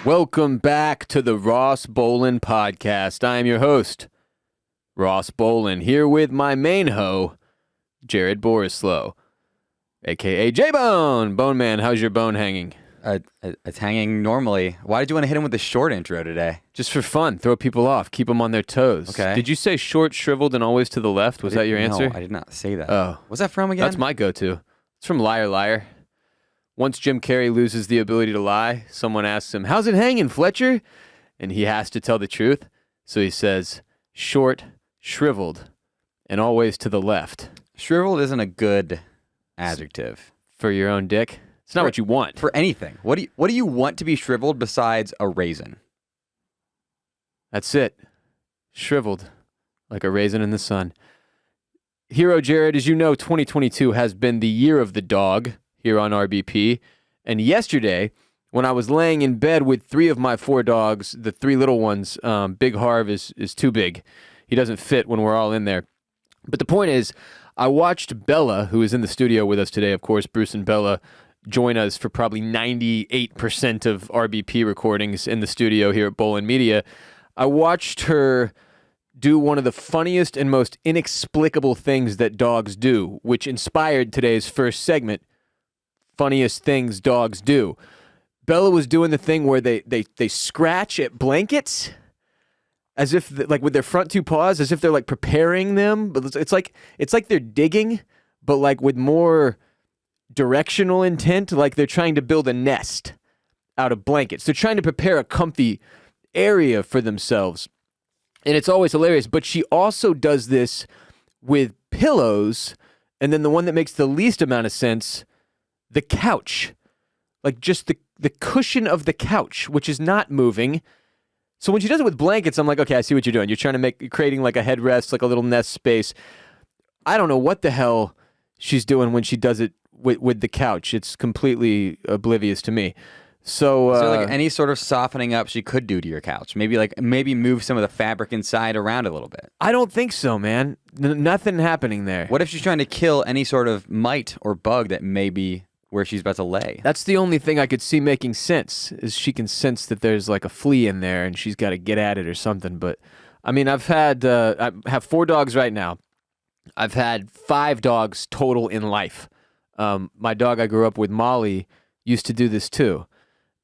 Welcome back to the Ross Bolen podcast. I am your host, Ross Bolen, here with my main hoe, Jared Borislow, a.k.a. J-Bone. Bone Man, how's your bone hanging? It's hanging normally. Why did you want to hit him with the short intro today? Just for fun. Throw people off. Keep them on their toes. Okay. Did you say short, shriveled, and always to the left? Was that your answer? No, I did not say that. Oh. What's that from again? That's my go-to. It's from Liar Liar. Once Jim Carrey loses the ability to lie, someone asks him, "How's it hanging, Fletcher?" And he has to tell the truth. So he says, short, shriveled, and always to the left. Shriveled isn't a good adjective. For your own dick? It's not what you want. For anything. What do you want to be shriveled besides a raisin? That's it. Shriveled, like a raisin in the sun. Hero Jared, as you know, 2022 has been the year of the dog here on RBP. And yesterday, when I was laying in bed with 3 of my 4 dogs, the 3 little ones, Big Harv is too big. He doesn't fit when we're all in there. But the point is, I watched Bella, who is in the studio with us today, of course, Bruce and Bella join us for probably 98% of RBP recordings in the studio here at Bolen Media. I watched her do one of the funniest and most inexplicable things that dogs do, which inspired today's first segment, Funniest Things Dogs Do. Bella was doing the thing where they scratch at blankets as if, like with their front 2 paws, as if they're like preparing them. But it's like they're digging, but like with more directional intent, like they're trying to build a nest out of blankets. They're trying to prepare a comfy area for themselves. And it's always hilarious. But she also does this with pillows, and then the one that makes the least amount of sense, the couch. Like just the cushion of the couch, which is not moving. So when she does it with blankets, I'm like, okay, I see what you're doing. You're trying to you're creating like a headrest, like a little nest space. I don't know what the hell she's doing when she does it with the couch. It's completely oblivious to me. So is there like any sort of softening up she could do to your couch? Maybe move some of the fabric inside around a little bit. I don't think so, man. Nothing happening there. What if she's trying to kill any sort of mite or bug that may be where she's about to lay? That's the only thing I could see making sense, is she can sense that there's like a flea in there and she's got to get at it or something. But I mean, I have 4 dogs right now. I've had 5 dogs total in life. My dog I grew up with, Molly, used to do this too.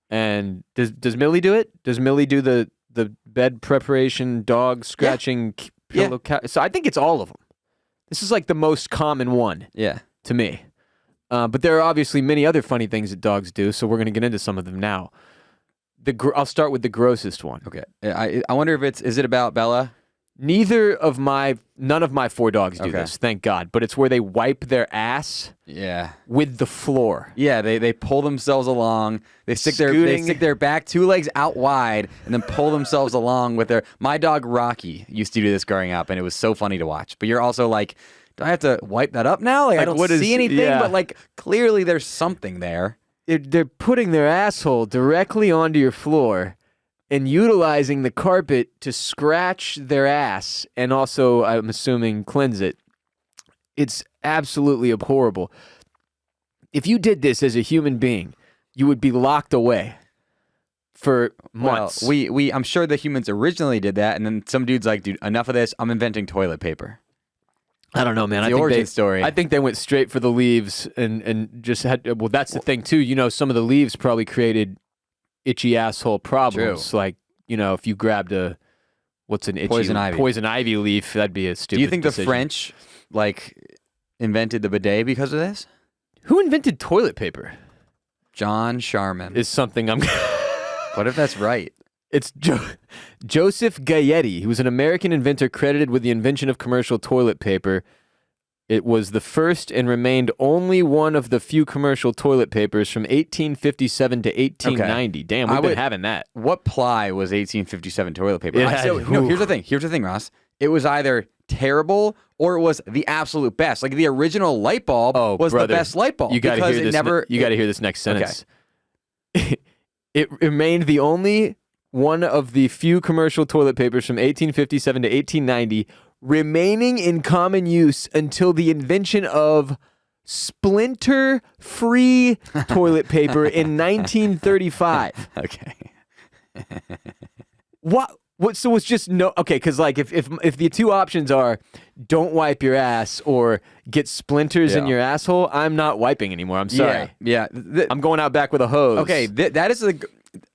And does Millie do it? Does Millie do the bed preparation, dog scratching, pillow? So I think it's all of them. This is like the most common one. Yeah. To me. But there are obviously many other funny things that dogs do, so we're going to get into some of them now. I'll start with the grossest one. Okay. I wonder if is it about Bella? None of my 4 dogs do this, thank God. But it's where they wipe their ass with the floor. Yeah, they pull themselves along. They stick their back 2 legs out wide and then pull themselves along with their... My dog Rocky used to do this growing up, and it was so funny to watch. But you're also like, do I have to wipe that up now? Like I don't see anything, but like clearly there's something there. They're putting their asshole directly onto your floor and utilizing the carpet to scratch their ass and also, I'm assuming, cleanse it. It's absolutely abhorrible. If you did this as a human being, you would be locked away for months. Well, I'm sure the humans originally did that, and then some dude's like, dude, enough of this. I'm inventing toilet paper. I don't know, man. The origin story. I think they went straight for the leaves and just had... Well, that's the thing, too. You know, some of the leaves probably created itchy asshole problems. True. Like, you know, if you grabbed what's an itchy... Poison ivy leaf, that'd be a stupid Do you think decision. the French, invented the bidet because of this? Who invented toilet paper? John Charman. Is something I'm... What if that's right? It's Joseph Gayetti. He was an American inventor credited with the invention of commercial toilet paper. It was the first and remained only one of the few commercial toilet papers from 1857 to 1890. Okay. Damn, we've been having that. What ply was 1857 toilet paper? Here's the thing. Here's the thing, Ross. It was either terrible or it was the absolute best. Like the original light bulb was the best light bulb. You got to hear this. You got to hear this next sentence. Okay. It remained the only one of the few commercial toilet papers from 1857 to 1890 remaining in common use until the invention of splinter-free toilet paper in 1935. Okay. What? So it's just no. Okay, because like if the two options are don't wipe your ass or get splinters in your asshole, I'm not wiping anymore. I'm sorry. Yeah. I'm going out back with a hose. Okay, that is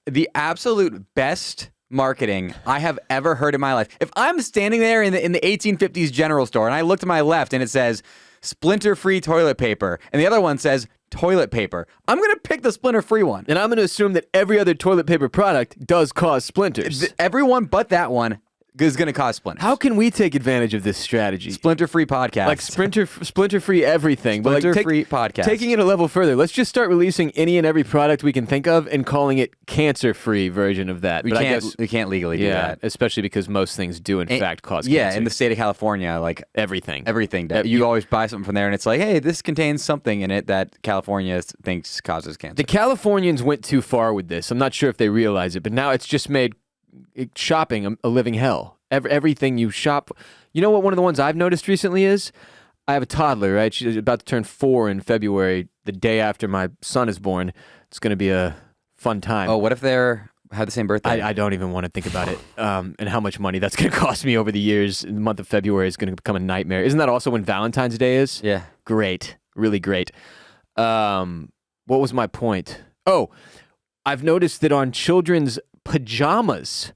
the absolute best marketing I have ever heard in my life. If I'm standing there in the 1850s general store and I look to my left and it says splinter-free toilet paper and the other one says toilet paper, I'm going to pick the splinter-free one. And I'm going to assume that every other toilet paper product does cause splinters. Everyone but that one is going to cause splinters. How can we take advantage of this strategy? Splinter-free podcast. Like splinter-free everything. Splinter-free podcast. Taking it a level further, let's just start releasing any and every product we can think of and calling it cancer-free version of that. We can't legally do that. Especially because most things do in fact cause cancer. Yeah, in the state of California, like everything. You always buy something from there and it's like, hey, this contains something in it that California thinks causes cancer. The Californians went too far with this. I'm not sure if they realize it, but now it's just made shopping a living hell. Everything you shop. You know what one of the ones I've noticed recently is? I have a toddler, right? She's about to turn 4 in February, the day after my son is born. It's going to be a fun time. Oh, what if they're have the same birthday? I don't even want to think about it and how much money that's going to cost me over the years. The month of February is going to become a nightmare. Isn't that also when Valentine's Day is? Yeah. Great. Really great. What was my point? Oh, I've noticed that on children's pajamas,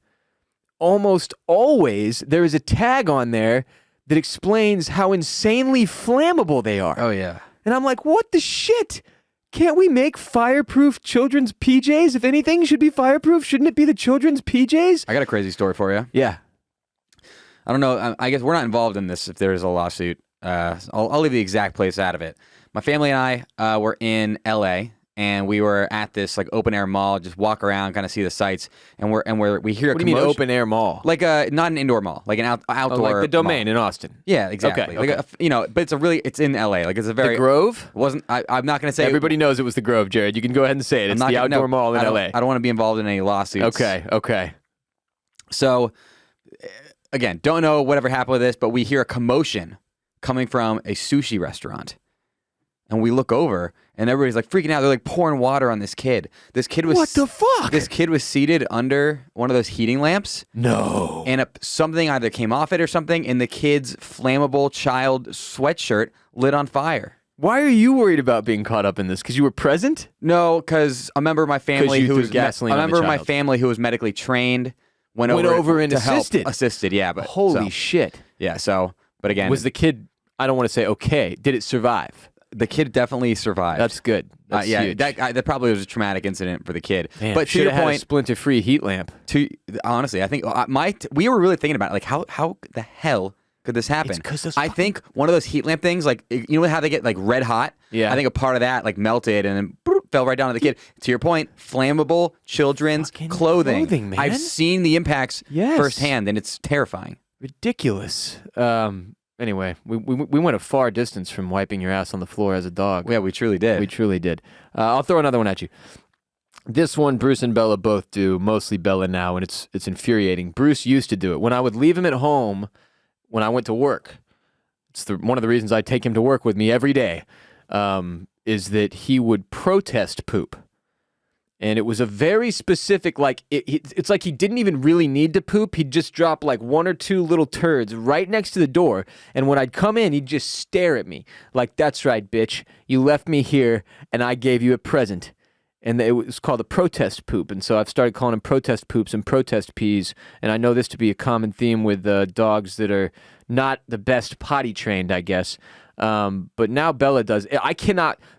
almost always there is a tag on there that explains how insanely flammable they are. Oh, yeah. And I'm like, what the shit? Can't we make fireproof children's PJs? If anything should be fireproof, shouldn't it be the children's PJs? I got a crazy story for you. Yeah. I don't know. I guess we're not involved in this if there is a lawsuit. I'll leave the exact place out of it. My family and I were in L.A., and we were at this like open air mall, just walk around, kind of see the sights, and we hear a commotion. What do you mean open air mall? Like not an indoor mall, like an outdoor. Like the Domain mall. in Austin. Yeah, exactly. Okay. Like but it's in LA. Like it's a very the Grove. I'm not going to say everybody knows it was the Grove, Jared. You can go ahead and say it. It's the outdoor mall in LA. I don't want to be involved in any lawsuits. Okay. So again, don't know whatever happened with this, but we hear a commotion coming from a sushi restaurant. And we look over, and everybody's like freaking out. They're like pouring water on this kid. This kid was... What the fuck? This kid was seated under one of those heating lamps. No. And something either came off it or something, and the kid's flammable child sweatshirt lit on fire. Why are you worried about being caught up in this? Because you were present? No, because a member of my family who was gasoline. A member of my family who was medically trained went over and assisted. Assisted, yeah. But holy shit. Yeah. So, but again, was the kid? I don't want to say okay. Did it survive? The kid definitely survived. That's good. That's huge. That probably was a traumatic incident for the kid. Man, but to your point, a splinter-free heat lamp. Honestly, I think we were really thinking about it. Like, how the hell could this happen? I think one of those heat lamp things, like you know how they get like red hot. Yeah. I think a part of that like melted and then fell right down to the kid. To your point, flammable children's clothing. Man. I've seen the impacts firsthand, and it's terrifying. Ridiculous. Anyway, we went a far distance from wiping your ass on the floor as a dog. Yeah, we truly did. We truly did. I'll throw another one at you. This one, Bruce and Bella both do, mostly Bella now, and it's infuriating. Bruce used to do it. When I would leave him at home when I went to work, it's one of the reasons I take him to work with me every day, is that he would protest poop. And it was a very specific, like, it's like he didn't even really need to poop. He'd just drop like 1 or 2 little turds right next to the door. And when I'd come in, he'd just stare at me like, that's right, bitch. You left me here and I gave you a present. And it was called a protest poop. And so I've started calling him protest poops and protest pees. And I know this to be a common theme with dogs that are not the best potty trained, I guess. But now Bella does.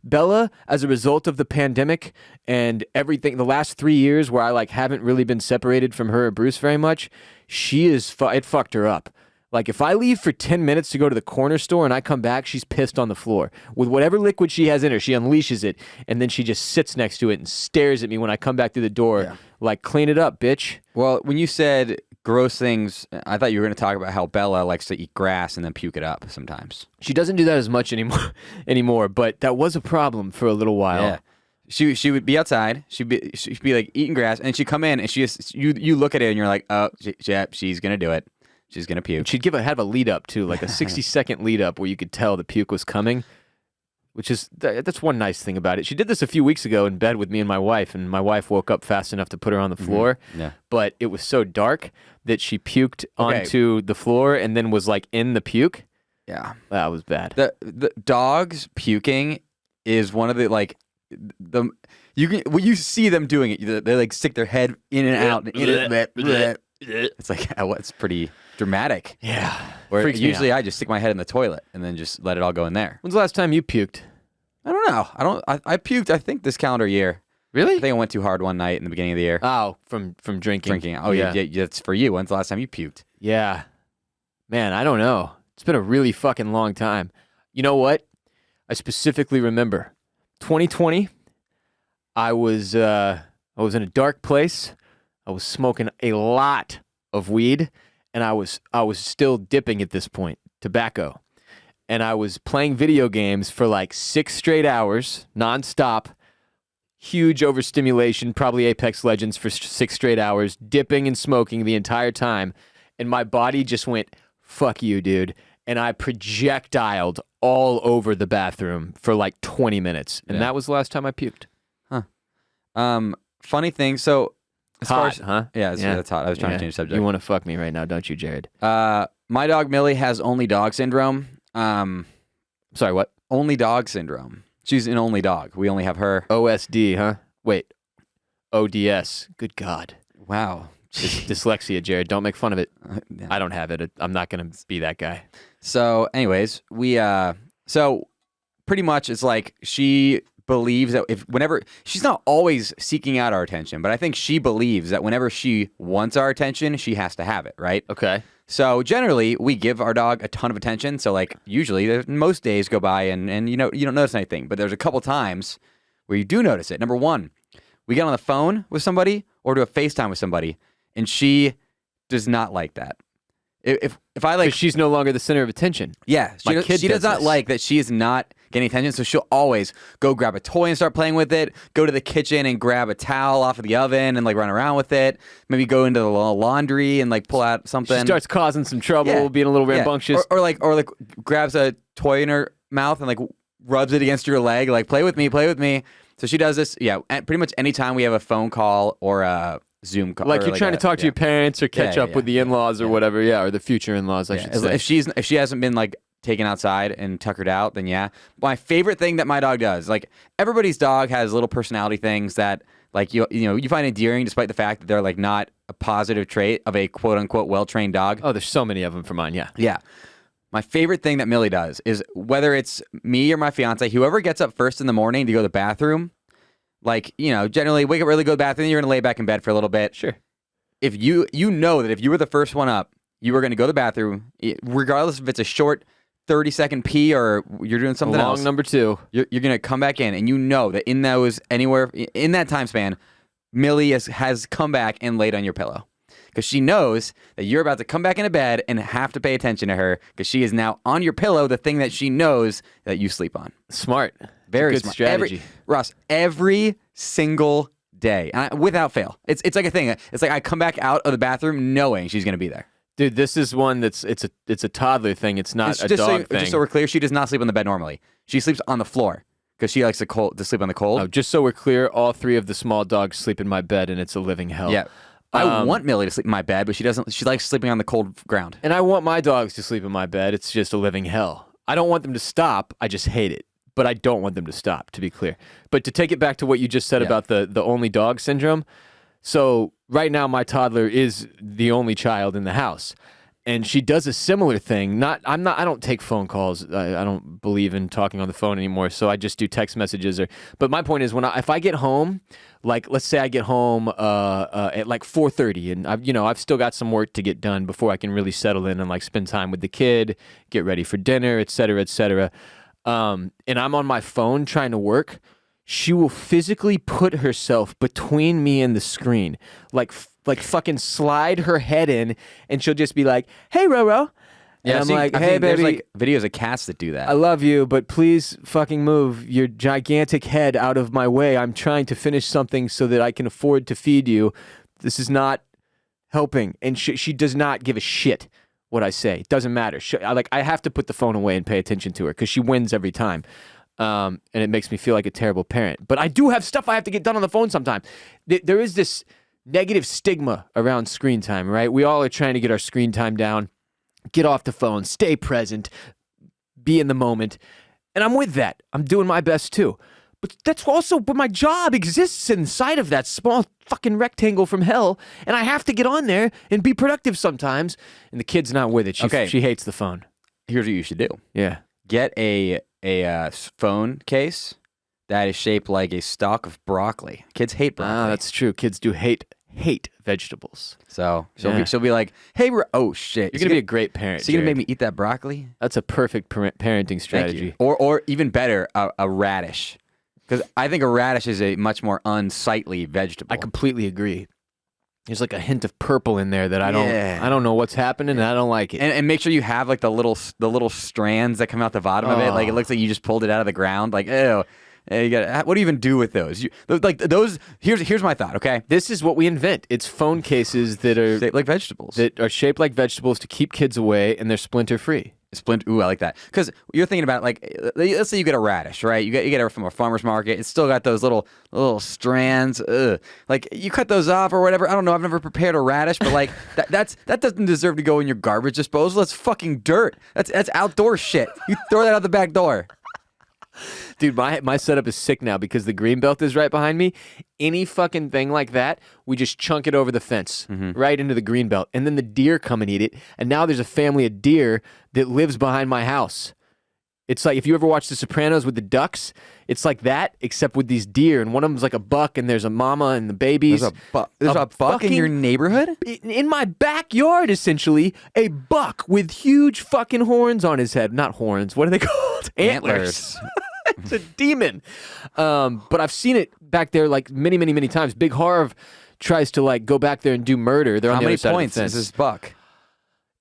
Bella, as a result of the pandemic and everything, the last 3 years where I like haven't really been separated from her or Bruce very much, it fucked her up. Like if I leave for 10 minutes to go to the corner store and I come back, she's pissed on the floor. With whatever liquid she has in her, she unleashes it, and then she just sits next to it and stares at me when I come back through the door, like, clean it up, bitch. Well, when you said gross things, I thought you were going to talk about how Bella likes to eat grass and then puke it up sometimes. She doesn't do that as much anymore, but that was a problem for a little while. Yeah. She would be outside. She'd be like eating grass, and she'd come in, and you look at it, and you're like, oh, she's going to do it. She's going to puke. She'd have a lead up too, like a 60-second lead up where you could tell the puke was coming. which is that's one nice thing about it. She did this a few weeks ago in bed with me and my wife, and my wife woke up fast enough to put her on the floor. Yeah. But it was so dark that she puked onto the floor and then was like in the puke. Yeah. That was bad. The dogs puking is one of the like the you can when you see them doing it, they like stick their head in and out. It's like it's pretty dramatic. Yeah. Where usually I just stick my head in the toilet and then just let it all go in there. When's the last time you puked? I don't know. I puked, I think, this calendar year. Really? I think I went too hard one night in the beginning of the year. Oh, from drinking. Drinking. Oh, yeah. That's for you. When's the last time you puked? Yeah. Man, I don't know. It's been a really fucking long time. You know what? I specifically remember 2020. I was in a dark place. I was smoking a lot of weed, and I was still dipping at this point, tobacco. And I was playing video games for like 6 straight hours, nonstop. Huge overstimulation, probably Apex Legends for 6 straight hours, dipping and smoking the entire time. And my body just went, fuck you, dude. And I projectiled all over the bathroom for like 20 minutes. And that was the last time I puked. Funny thing, so as far as, huh? Yeah, that's hot. I was trying to change the subject. You want to fuck me right now, don't you, Jared? My dog Millie has only dog syndrome. Sorry, what? Only dog syndrome. She's an only dog. We only have her. OSD, huh? Wait. ODS. Good God. Wow. Dyslexia, Jared. Don't make fun of it. Yeah. I don't have it. I'm not going to be that guy. So, anyways, so pretty much it's like she believes that whenever she's not always seeking out our attention, but I think she believes that whenever she wants our attention, she has to have it, right? Okay. So generally, we give our dog a ton of attention. So like usually, most days go by and you don't notice anything. But there's a couple times where you do notice it. Number one, we get on the phone with somebody or do a FaceTime with somebody, and she does not like that. If I like, she's no longer the center of attention. Yeah, she does not like that she is not getting attention. So she'll always go grab a toy and start playing with it. Go to the kitchen and grab a towel off of the oven and like run around with it. Maybe go into the laundry and like pull out something. She starts causing some trouble, being a little rambunctious, or like grabs a toy in her mouth and like rubs it against your leg. Like play with me. So she does this. Yeah, pretty much anytime we have a phone call or a Zoom call. Like you're trying to talk to your parents or catch up with the in-laws or whatever, or the future in-laws, I should say. If she hasn't been like taken outside and tuckered out, then yeah. My favorite thing that my dog does, like everybody's dog has little personality things that like you find endearing despite the fact that they're like not a positive trait of a quote unquote well-trained dog. Oh, there's so many of them for mine, yeah. Yeah. My favorite thing that Millie does is whether it's me or my fiance, whoever gets up first in the morning to go to the bathroom, like, generally wake up early, go to the bathroom, you're going to lay back in bed for a little bit. Sure. If you know that if you were the first one up, you were going to go to the bathroom, regardless if it's a short 30-second pee or you're doing something else. Long number 2. You're going to come back in, and you know that in that time span, Millie has come back and laid on your pillow. Because she knows that you're about to come back into bed and have to pay attention to her because she is now on your pillow, the thing that she knows that you sleep on. Smart. Very good smart. strategy. Every single day, without fail. It's like a thing. It's like I come back out of the bathroom knowing she's going to be there. Dude, this is one that's it's a toddler thing. It's not a dog thing. Just so we're clear, she does not sleep on the bed normally. She sleeps on the floor because she likes to sleep on the cold. Oh, just so we're clear, all 3 of the small dogs sleep in my bed, and it's a living hell. Yeah. I want Millie to sleep in my bed, but she doesn't. She likes sleeping on the cold ground. And I want my dogs to sleep in my bed. It's just a living hell. I don't want them to stop. I just hate it. But I don't want them to stop, to be clear. But to take it back to what you just said about the only dog syndrome. So right now, my toddler is the only child in the house. And she does a similar thing. I don't take phone calls. I don't believe in talking on the phone anymore. So I just do text messages. But my point is, if I get home, like let's say I get home at like 4:30, and I've still got some work to get done before I can really settle in and like spend time with the kid, get ready for dinner, et cetera, et cetera. And I'm on my phone trying to work. She will physically put herself between me and the screen, like fucking slide her head in, and she'll just be like, "Hey, Roro." And I'm like, "Hey, baby." There's like videos of cats that do that. I love you, but please fucking move your gigantic head out of my way. I'm trying to finish something so that I can afford to feed you. This is not helping. And she does not give a shit what I say. It doesn't matter. I have to put the phone away and pay attention to her because she wins every time. And it makes me feel like a terrible parent. But I do have stuff I have to get done on the phone sometimes. There is this negative stigma around screen time, right? We all are trying to get our screen time down, get off the phone, stay present, be in the moment. And I'm with that. I'm doing my best too. But that's also, but my job exists inside of that small fucking rectangle from hell, and I have to get on there and be productive sometimes. And the kid's not with it. She hates the phone. Here's what you should do. Yeah. Get a phone case that is shaped like a stalk of broccoli. Kids hate broccoli. Ah, that's true. Kids do hate vegetables. So she'll be like, hey, oh shit. You're going to be a great parent. So you're going to make me eat that broccoli? That's a perfect parenting strategy. Or even better, a radish. Because I think a radish is a much more unsightly vegetable. I completely agree. There's like a hint of purple in there that I don't know what's happening, and I don't like it. And make sure you have like the little strands that come out the bottom of it. Like it looks like you just pulled it out of the ground. Like, ew. What do you even do with those? Those. Here's my thought. Okay, this is what we invent. It's phone cases that are shaped like vegetables. That are shaped like vegetables to keep kids away, and they're splinter free. Ooh, I like that. Because you're thinking about like, let's say you get a radish, right? You get it from a farmer's market. It's still got those little strands. Ugh. Like you cut those off or whatever. I don't know. I've never prepared a radish, but like that doesn't deserve to go in your garbage disposal. That's fucking dirt. That's outdoor shit. You throw that out the back door. Dude, my setup is sick now because the green belt is right behind me. Any fucking thing like that, we just chunk it over the fence, right into the green belt. And then the deer come and eat it. And now there's a family of deer that lives behind my house. It's like, if you ever watch The Sopranos with the ducks, it's like that, except with these deer. And one of them's like a buck, and there's a mama and the babies. There's a buck in your neighborhood? In my backyard, essentially. A buck with huge fucking horns on his head. Not horns. What are they called? Antlers. It's a demon. But I've seen it back there like many, many, many times. Big Harv tries to like go back there and do murder. They're on the other side of the fence. How many points is this buck?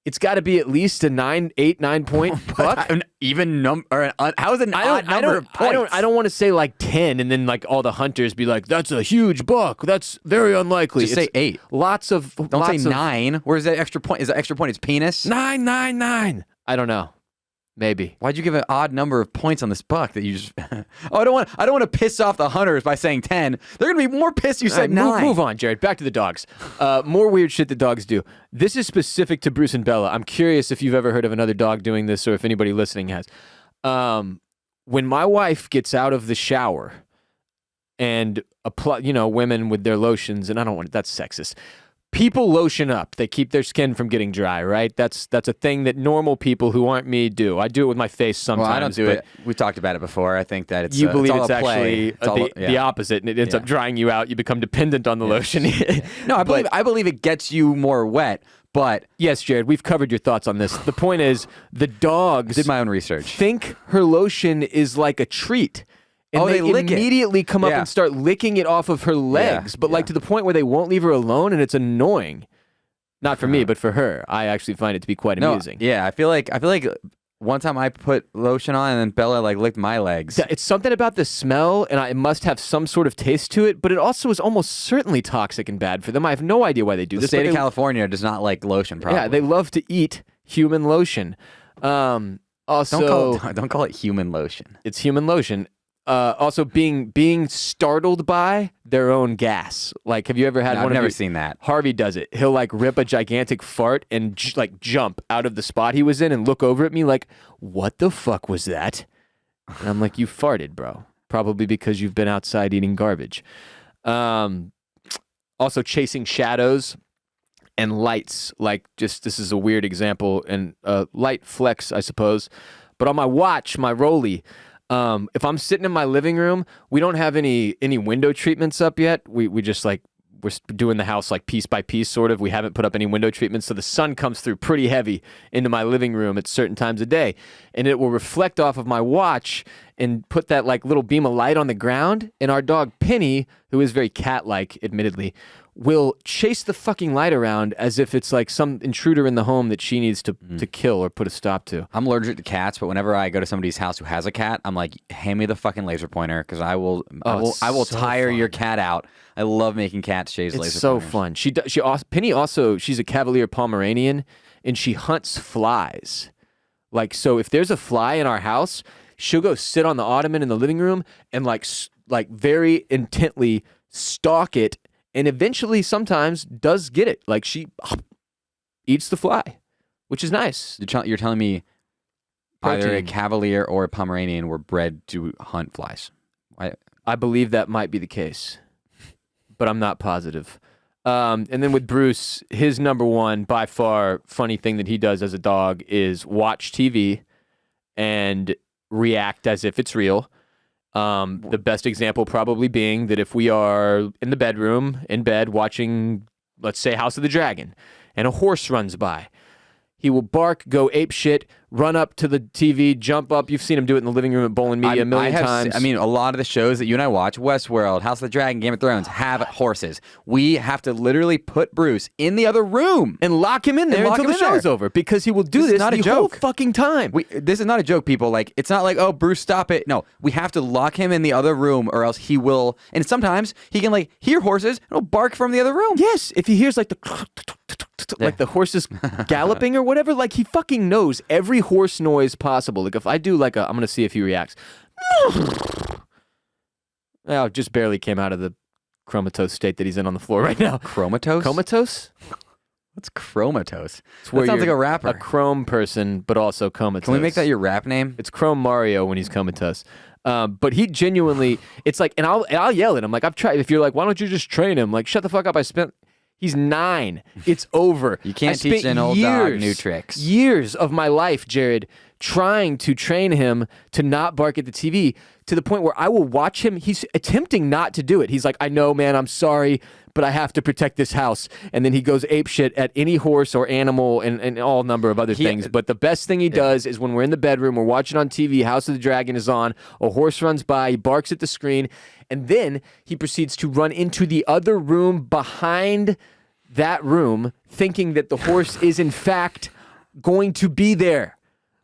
It's got to be at least a 8, 9 point buck. An even number? How is it an odd number of points? I don't want to say like 10 and then like all the hunters be like, that's a huge buck. That's very unlikely. Just say 8. Don't say 9. Where's that extra point? Is that extra point its penis? 9, 9, 9. I don't know. Maybe. Why'd you give an odd number of points on this buck that you just? I don't want to piss off the hunters by saying 10. They're gonna be more pissed. You said 9. Move on, Jared. Back to the dogs. More weird shit that dogs do. This is specific to Bruce and Bella. I'm curious if you've ever heard of another dog doing this, or if anybody listening has. When my wife gets out of the shower, and women with their lotions, and I don't want that's sexist. People lotion up. They keep their skin from getting dry, right? That's a thing that normal people who aren't me do. I do it with my face sometimes. Well, I don't do it. We talked about it before. I think that you believe it's actually the opposite, and it ends up drying you out. You become dependent on the lotion. No, I believe it gets you more wet. But yes, Jared, we've covered your thoughts on this. The point is, the dogs did my own research. Think her lotion is like a treat. And they immediately come up and start licking it off of her legs, but like to the point where they won't leave her alone, and it's annoying. Not for me, but for her. I actually find it to be quite amusing. Yeah, I feel like one time I put lotion on and then Bella like licked my legs. It's something about the smell, and it must have some sort of taste to it, but it also is almost certainly toxic and bad for them. I have no idea why they do this. The state of California does not like lotion, probably. Yeah, they love to eat human lotion. Also, don't call it human lotion. It's human lotion. Also being startled by their own gas. Like, have you ever had one? I've never seen that. Harvey does it. He'll like rip a gigantic fart and like jump out of the spot he was in and look over at me like, what the fuck was that? And I'm like, you farted, bro. Probably because you've been outside eating garbage. Also chasing shadows and lights. Like, just, this is a weird example, and light flex, I suppose. But on my watch, my Rolly, if I'm sitting in my living room, we don't have any window treatments up yet. We just like, we're doing the house like piece by piece, sort of. We haven't put up any window treatments, so the sun comes through pretty heavy into my living room at certain times of day, and it will reflect off of my watch and put that like little beam of light on the ground. And our dog Penny, who is very cat-like, admittedly, will chase the fucking light around as if it's like some intruder in the home that she needs to kill or put a stop to. I'm allergic to cats, but whenever I go to somebody's house who has a cat, I'm like, hand me the fucking laser pointer, because I will so tire your cat out. I love making cats chase laser pointers. It's so fun. Penny also, she's a Cavalier Pomeranian, and she hunts flies. Like, so if there's a fly in our house, she'll go sit on the ottoman in the living room and like very intently stalk it, and eventually sometimes does get it. Like she eats the fly, which is nice. You're telling me either a Protein. Cavalier or a Pomeranian were bred to hunt flies. I believe that might be the case, but I'm not positive. And then with Bruce, his number one, by far, funny thing that he does as a dog is watch TV and react as if it's real. The best example probably being that if we are in the bedroom, in bed, watching, let's say, House of the Dragon, and a horse runs by, he will bark, go ape shit, run up to the TV, jump up. You've seen him do it in the living room at Bolen Media a million times. I mean, a lot of the shows that you and I watch, Westworld, House of the Dragon, Game of Thrones, have horses. We have to literally put Bruce in the other room and lock him in there until the show's over, because he will do this the whole fucking time. This is not a joke, people. Like, it's not like, oh, Bruce, stop it. No, we have to lock him in the other room, or else he will. And sometimes he can like hear horses and he'll bark from the other room. Yes, if he hears like like the horses galloping or whatever, like he fucking knows every horse noise possible. Like if I do like I'm gonna see if he reacts. Oh, just barely came out of the comatose state that he's in on the floor right now. Comatose? Comatose? What's comatose? That sounds like a rapper. A chrome person, but also comatose. Can we make that your rap name? It's Chrome Mario when he's comatose. But he genuinely, it's like, and I'll yell at him. Like I've tried. If you're like, why don't you just train him? Like, shut the fuck up. He's 9. It's over. You can't teach an old dog new tricks. Years of my life, Jared, trying to train him to not bark at the TV, to the point where I will watch him. He's attempting not to do it. He's like, I know, man, I'm sorry, but I have to protect this house. And then he goes apeshit at any horse or animal and all number of other things. But the best thing he does is when we're in the bedroom, we're watching on TV, House of the Dragon is on, a horse runs by, he barks at the screen, and then he proceeds to run into the other room behind that room, thinking that the horse is in fact going to be there.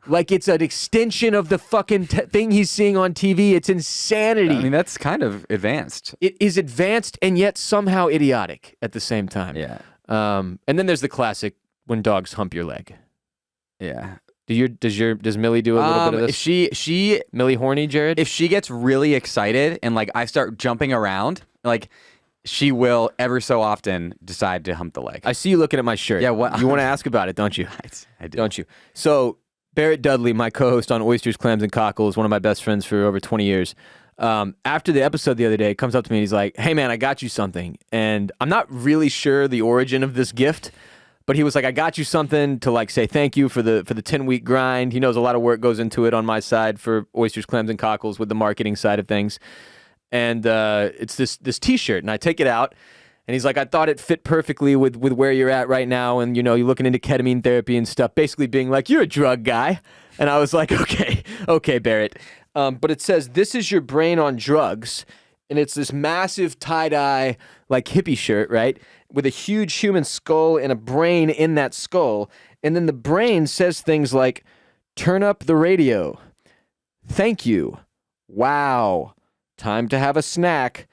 Like it's an extension of the fucking thing he's seeing on TV. It's insanity. I mean, that's kind of advanced. It is advanced and yet somehow idiotic at the same time. Yeah. And then there's the classic when dogs hump your leg. Yeah. Does Millie do a little bit of this? She Millie horny, Jared? If she gets really excited and like I start jumping around, like she will ever so often decide to hump the leg. I see you looking at my shirt. Yeah, what? You want to ask about it, don't you? I do. Don't you? So Barrett Dudley, my co-host on Oysters, Clams, and Cockles, one of my best friends for over 20 years. After the episode the other day, comes up to me and he's like, hey man, I got you something. And I'm not really sure the origin of this gift, but he was like, I got you something to like say thank you for the 10-week grind. He knows a lot of work goes into it on my side for Oysters, Clams, and Cockles with the marketing side of things. And it's this T-shirt, and I take it out, and he's like, I thought it fit perfectly with where you're at right now, and, you know, you're looking into ketamine therapy and stuff, basically being like, you're a drug guy. And I was like, okay, Barrett. But it says, this is your brain on drugs, and it's this massive tie-dye, like, hippie shirt, right, with a huge human skull and a brain in that skull, and then the brain says things like, turn up the radio, thank you, wow, time to have a snack.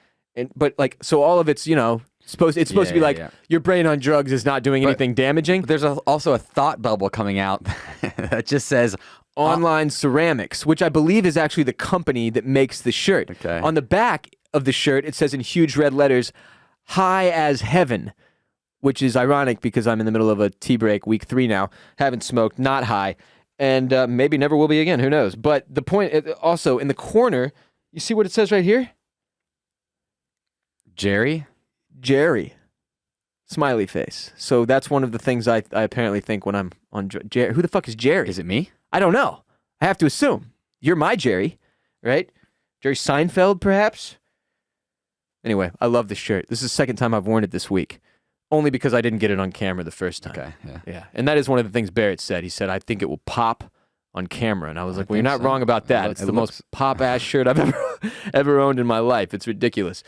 But like, so all of it's, you know, supposed to be like, your brain on drugs is not doing anything damaging. But there's also a thought bubble coming out that just says Online Ceramics, which I believe is actually the company that makes the shirt. Okay. On the back of the shirt, it says in huge red letters, high as heaven, which is ironic because I'm in the middle of a tea break, week 3 now, haven't smoked, not high, and maybe never will be again, who knows. But the point, also in the corner, you see what it says right here? Jerry? Smiley face. So that's one of the things I apparently think when I'm on Jerry. Who the fuck is Jerry? Is it me? I don't know. I have to assume. You're my Jerry, right? Jerry Seinfeld, perhaps? Anyway, I love this shirt. This is the second time I've worn it this week. Only because I didn't get it on camera the first time. Okay, Yeah. And that is one of the things Barrett said. He said, I think it will pop on camera. And I was like, well, you're not wrong about that. It's the most pop-ass shirt I've ever owned in my life. It's ridiculous.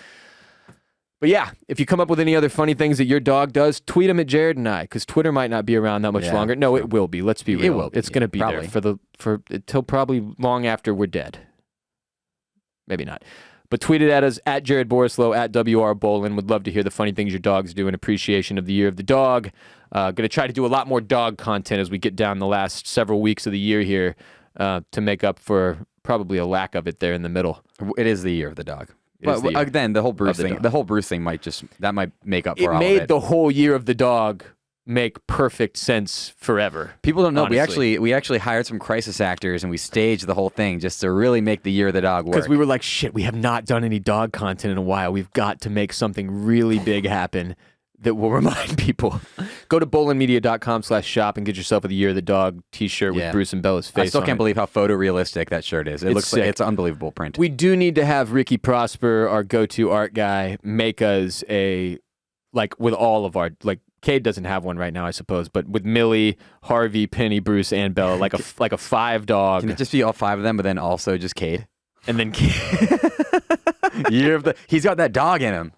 But yeah, if you come up with any other funny things that your dog does, tweet them at Jared and I, because Twitter might not be around that much longer. No, it will be. Let's be real. It will be, It's going to be probably there for until probably long after we're dead. Maybe not. But tweet it at us, at Jared Borislow, at WR Bolen. Would love to hear the funny things your dogs do in appreciation of the year of the dog. Going to try to do a lot more dog content as we get down the last several weeks of the year here to make up for probably a lack of it there in the middle. It is the year of the dog. It is But the year again, the whole Bruce of the thing, dog. the whole Bruce thing might make up for It all of made it. the whole year of the dog make perfect sense forever. People don't know. Honestly. We actually hired some crisis actors and we staged the whole thing just to really make the year of the dog work. Because we were like, shit, we have not done any dog content in a while. We've got to make something really big happen that will remind people. Go to bolenmedia.com/shop and get yourself a Year of the Dog t-shirt with Bruce and Bella's face I still on can't it. believe how photorealistic that shirt is. It looks like sick. it's an unbelievable print. We do need to have Ricky Prosper, our go-to art guy, make us with all of our, Cade doesn't have one right now, I suppose, but with Millie, Harvey, Penny, Bruce, and Bella, like a 5 dog. Can it just be all 5 of them, but then also just Cade? And then Cade. He's got that dog in him.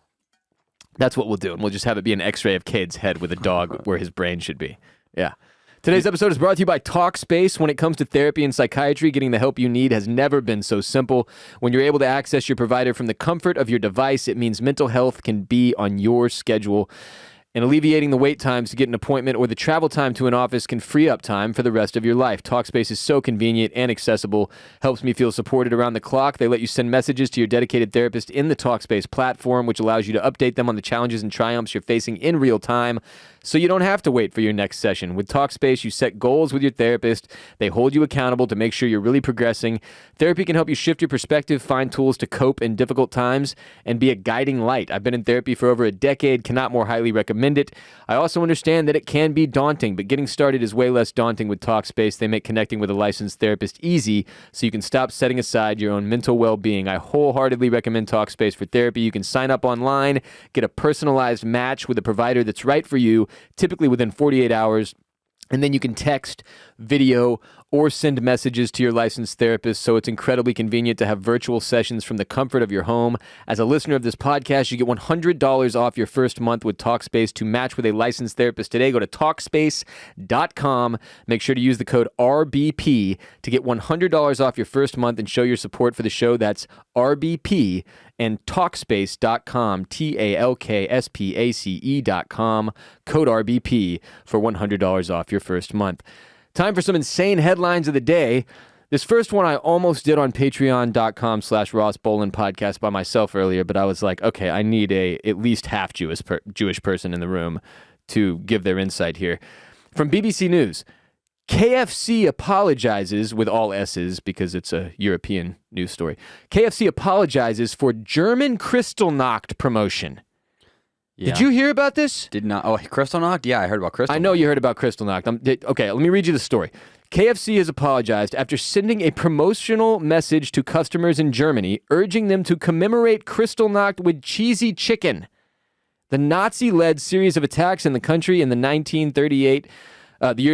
That's what we'll do, and we'll just have it be an X-ray of Cade's head with a dog where his brain should be. Yeah. Today's episode is brought to you by Talkspace. When it comes to therapy and psychiatry, getting the help you need has never been so simple. When you're able to access your provider from the comfort of your device, it means mental health can be on your schedule. And alleviating the wait times to get an appointment or the travel time to an office can free up time for the rest of your life. Talkspace is so convenient and accessible, helps me feel supported around the clock. They let you send messages to your dedicated therapist in the Talkspace platform, which allows you to update them on the challenges and triumphs you're facing in real time, so you don't have to wait for your next session. With Talkspace, you set goals with your therapist. They hold you accountable to make sure you're really progressing. Therapy can help you shift your perspective, find tools to cope in difficult times, and be a guiding light. I've been in therapy for over a decade, cannot more highly recommend it. I also understand that it can be daunting, but getting started is way less daunting with Talkspace. They make connecting with a licensed therapist easy, so you can stop setting aside your own mental well-being. I wholeheartedly recommend Talkspace for therapy. You can sign up online, get a personalized match with a provider that's right for you, typically within 48 hours. And then you can text, video, or send messages to your licensed therapist, so it's incredibly convenient to have virtual sessions from the comfort of your home. As a listener of this podcast, you get $100 off your first month with Talkspace. To match with a licensed therapist today, go to Talkspace.com. Make sure to use the code RBP to get $100 off your first month and show your support for the show. That's RBP. And Talkspace.com, TALKSPACE.com, code RBP for $100 off your first month. Time for some insane headlines of the day. This first one I almost did on patreon.com/Ross Bolen podcast by myself earlier, but I was like, okay, I need at least half Jewish person in the room to give their insight here. From BBC News, KFC apologizes, with all S's because it's a European news story. KFC apologizes for German Kristallnacht promotion. Yeah. Did you hear about this? Did not. Oh, Kristallnacht? Yeah, I heard about Kristallnacht. I know you heard about Kristallnacht. Okay, let me read you the story. KFC has apologized after sending a promotional message to customers in Germany, urging them to commemorate Kristallnacht with cheesy chicken. The Nazi-led series of attacks in the country in the year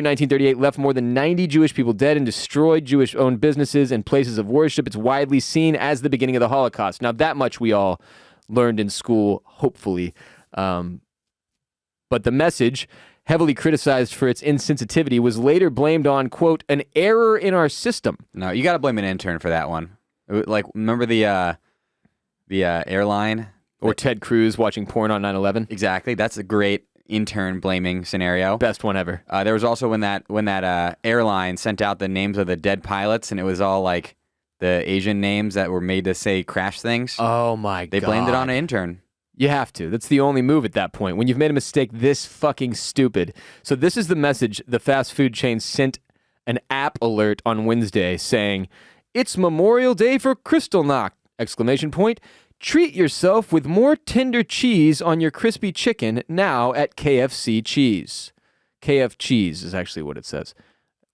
1938 left more than 90 Jewish people dead and destroyed Jewish-owned businesses and places of worship. It's widely seen as the beginning of the Holocaust. Now, that much we all learned in school, hopefully. But the message, heavily criticized for its insensitivity, was later blamed on, quote, an error in our system. No, you got to blame an intern for that one. Like, remember the airline? Or Ted Cruz watching porn on 9/11. Exactly. That's a great intern blaming scenario. Best one ever. There was also when that airline sent out the names of the dead pilots, and it was all like the Asian names that were made to say crash things. Oh my God. They blamed it on an intern. You have to. That's the only move at that point. When you've made a mistake this fucking stupid. So this is the message the fast food chain sent an app alert on Wednesday saying, "It's Memorial Day for Kristallnacht!" Exclamation point. Treat yourself with more tender cheese on your crispy chicken now at KFC Cheese. KF Cheese is actually what it says,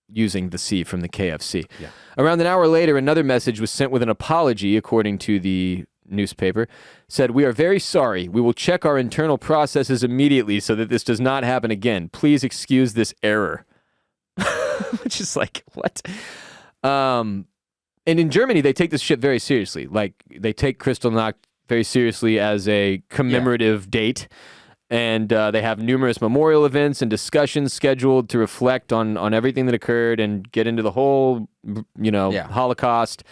using the C from the KFC. Yeah. Around an hour later, another message was sent with an apology, according to the newspaper, said, "We are very sorry. We will check our internal processes immediately so that this does not happen again. Please excuse this error." Which is like, what? And in Germany, they take this shit very seriously. Like, they take Kristallnacht very seriously as a commemorative date. And they have numerous memorial events and discussions scheduled to reflect on everything that occurred and get into the whole, Holocaust.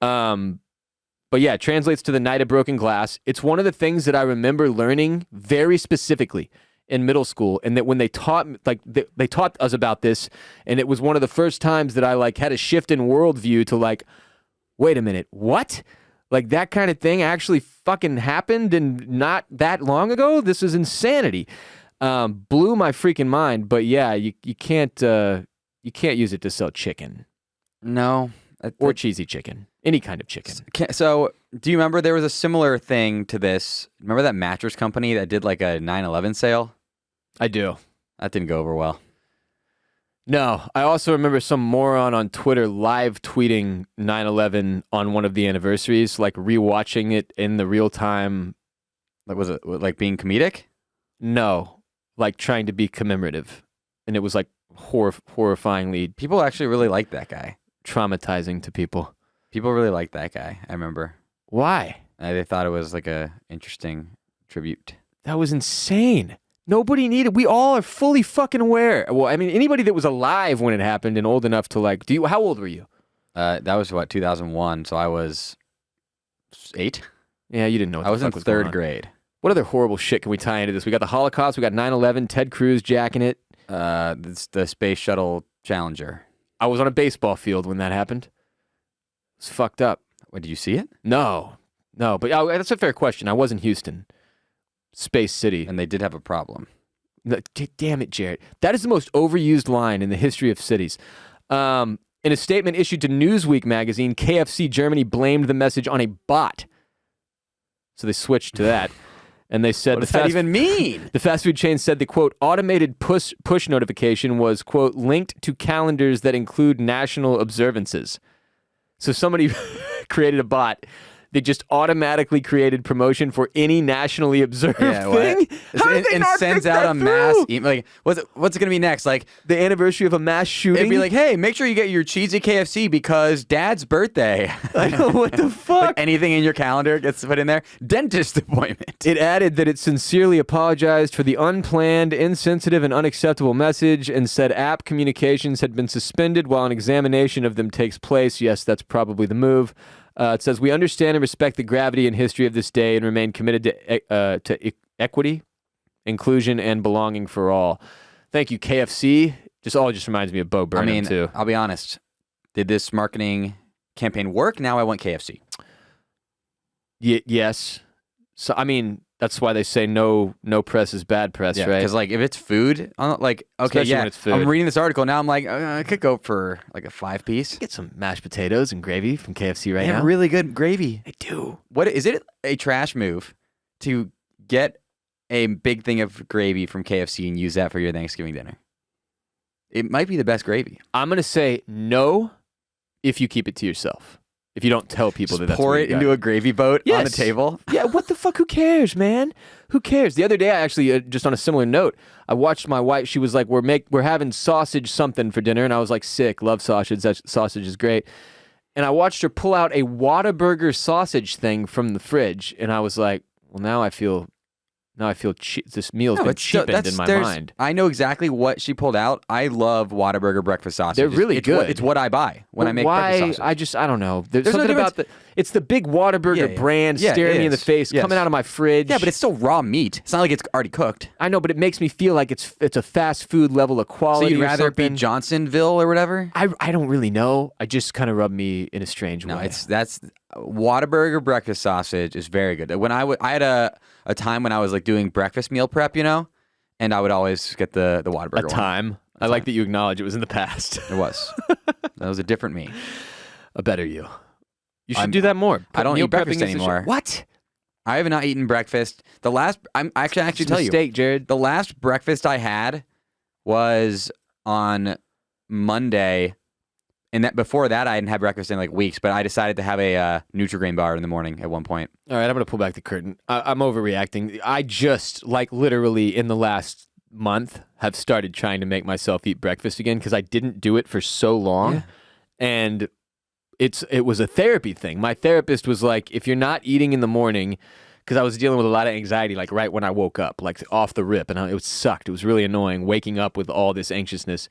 But yeah, it translates to the Night of Broken Glass. It's one of the things that I remember learning very specifically in middle school, and that when they taught, they taught us about this, and it was one of the first times that I had a shift in worldview to wait a minute, what? Like that kind of thing actually fucking happened and not that long ago? This is insanity. Blew my freaking mind. But yeah, you can't use it to sell chicken. No. Or cheesy chicken. Any kind of chicken. So, do you remember there was a similar thing to this? Remember that mattress company that did like a 9/11 sale? I do. That didn't go over well. No, I also remember some moron on Twitter live tweeting 9/11 on one of the anniversaries, like rewatching it in the real time. Like, was it like being comedic? No, like trying to be commemorative. And it was like horrifyingly People actually really liked that guy. Traumatizing to people. People really liked that guy, I remember. Why? They thought it was like a interesting tribute. That was insane. Nobody needed. We all are fully fucking aware. Well, I mean, anybody that was alive when it happened and old enough to like. How old were you? That was 2001. So I was 8. Yeah, you didn't know. What I was the in fuck was 3rd going on. grade. What other horrible shit can we tie into this? We got the Holocaust. We got 9/11. Ted Cruz jacking it. The Space Shuttle Challenger. I was on a baseball field when that happened. It's fucked up. What, did you see it? No, but that's a fair question. I was in Houston, Space City. And they did have a problem. Damn it, Jared. That is the most overused line in the history of cities. In a statement issued to Newsweek magazine, KFC Germany blamed the message on a bot. So they switched to that. And they said, what does that even mean? The fast food chain said the, quote, automated push notification was, quote, linked to calendars that include national observances. So somebody created a bot that just automatically created promotion for any nationally observed thing. How did they not sends think out that a mass through? email. Like, what's it going to be next? Like The anniversary of a mass shooting? it'd be like, hey, make sure you get your cheesy KFC because Dad's birthday. I know, what the fuck? Like anything in your calendar gets put in there. Dentist appointment. It added that it sincerely apologized for the unplanned, insensitive, and unacceptable message and said app communications had been suspended while an examination of them takes place. Yes, that's probably the move. It says, we understand and respect the gravity and history of this day and remain committed to equity, inclusion, and belonging for all. Thank you, KFC. Just reminds me of Bo Burnham, too. I'll be honest. Did this marketing campaign work? Now I want KFC. Yes. So, I mean, that's why they say no press is bad press, right? Because like if it's food, like okay, Especially when it's food. I'm reading this article now. I'm like, I could go for like a 5-piece. Get some mashed potatoes and gravy from KFC right now. Really good gravy. They do. What is it? A trash move to get a big thing of gravy from KFC and use that for your Thanksgiving dinner? It might be the best gravy. I'm gonna say no if you keep it to yourself. If you don't tell people Just that's pour what it you got. into a gravy boat on the Yes. table. Yeah, what the fuck? Who cares, man? Who cares? The other day, I actually, just on a similar note, I watched my wife. She was like, "We're having sausage something for dinner," and I was like, "Sick, love sausage. That sausage is great." And I watched her pull out a Whataburger sausage thing from the fridge, and I was like, "Well, now I feel this meal's been cheapened in my mind." I know exactly what she pulled out. I love Whataburger breakfast sausage. They're really good. It's what I buy when I make breakfast sausage. I don't know. There's no something difference. about it's the big Whataburger brand Yeah, staring it me in the is. face, Yes. coming out of my fridge. Yeah, but it's still raw meat. It's not like it's already cooked. I know, but it makes me feel like it's a fast food level of So quality. you'd rather or it be something. Johnsonville or whatever? I don't really know. I just kind of rub me in a strange No, way. that's Whataburger breakfast sausage is very good. When I had a time when I was like doing breakfast meal prep, and I would always get the Whataburger a time. I like that you acknowledge it was in the past. It was. That was a different me. A better you. You should do that more. I don't Meal eat breakfast prepping is the shit. anymore. What? I have not eaten breakfast. The last I can actually It's a tell you. mistake, Jared. The last breakfast I had was on Monday, and that before that I hadn't had breakfast in like weeks. But I decided to have a Nutri-Grain bar in the morning at one point. All right, I'm going to pull back the curtain. I'm overreacting. I just, like literally in the last month, have started trying to make myself eat breakfast again because I didn't do it for so long. Yeah. And it was a therapy thing. My therapist was like, if you're not eating in the morning, because I was dealing with a lot of anxiety, like right when I woke up, like off the rip, and it sucked. It was really annoying waking up with all this anxiousness.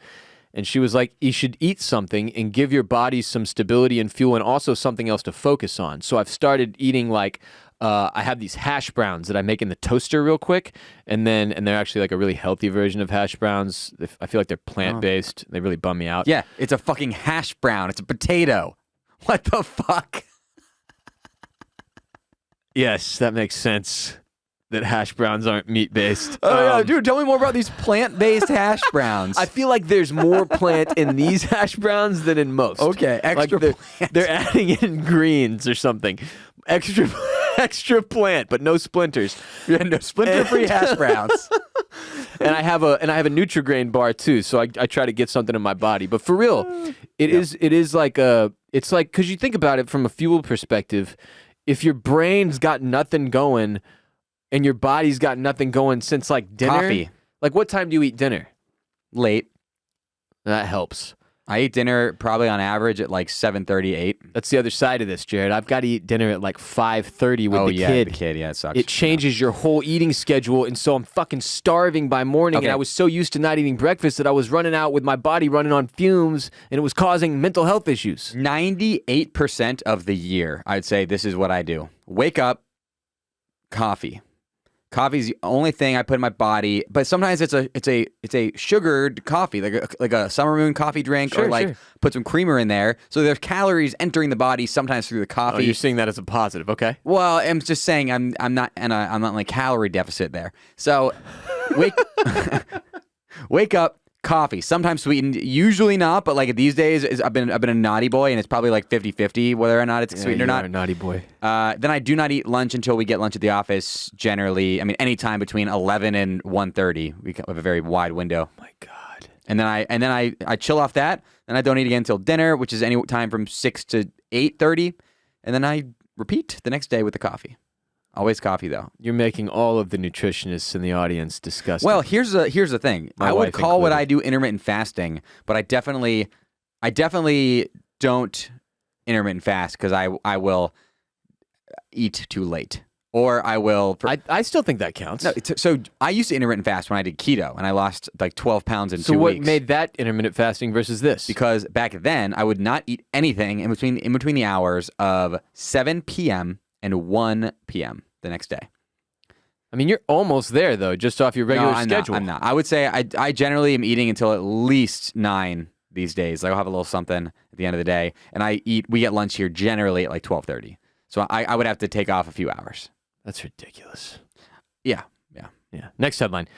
And she was like, you should eat something and give your body some stability and fuel and also something else to focus on. So I've started eating like, I have these hash browns that I make in the toaster real quick. And they're actually like a really healthy version of hash browns. I feel like they're plant-based. They really bum me out. Yeah, it's a fucking hash brown. It's a potato. What the fuck? Yes, that makes sense. That hash browns aren't meat-based. Oh, yeah, dude, tell me more about these plant-based hash browns. I feel like there's more plant in these hash browns than in most. Okay, extra like plant. They're adding in greens or something. Extra plant, but no splinters. Yeah, no splinter-free hash browns. And I have a Nutri-Grain bar too, so I try to get something in my body. But for real, it is like it's like, because you think about it from a fuel perspective, if your brain's got nothing going and your body's got nothing going since like dinner. Coffee. Like, what time do you eat dinner? Late. That helps. I eat dinner probably on average at like 7:30, 8. That's the other side of this, Jared. I've got to eat dinner at like 5:30 with the kid. The kid, yeah, it sucks. It changes your whole eating schedule, and so I'm fucking starving by morning, Okay. and I was so used to not eating breakfast that I was running out with my body running on fumes, and it was causing mental health issues. 98% of the year, I'd say this is what I do. Wake up, coffee. Coffee's the only thing I put in my body, but sometimes it's a sugared coffee, like a Summer Moon coffee drink, Sure, or like sure. put some creamer in there. So there's calories entering the body sometimes through the Oh, coffee. you're seeing that as a positive, okay? Well, I'm just saying I'm not in like calorie deficit there. So wake up, coffee, sometimes sweetened, usually not, but like these days I've been a naughty boy, and it's probably like 50-50 whether or not it's sweetened or not. You're a naughty boy. Then I do not eat lunch until we get lunch at the office. Generally, I mean, anytime between 11 and 1:30, we have a very wide window. Oh my God. And then I chill off that. Then I don't eat again until dinner, which is any time from 6 to 8:30, and then I repeat the next day with the coffee. Always coffee, though. You're making all of the nutritionists in the audience disgusted. Well, here's the thing. My I would wife call what included. I do intermittent fasting, but I definitely don't intermittent fast because I will eat too late, or I will. I still think that counts. No, so I used to intermittent fast when I did keto, and I lost like 12 pounds in 2 so what weeks. made that intermittent fasting versus this? Because back then I would not eat anything in between the hours of 7 p.m. and 1 p.m. the next day. I mean, you're almost there though, just off your regular No, I'm schedule. Not, I'm not. I would say I generally am eating until at least 9 these days. Like I'll have a little something at the end of the day, and we get lunch here generally at like 12:30. So I would have to take off a few hours. That's ridiculous. Yeah. Yeah. Next headline.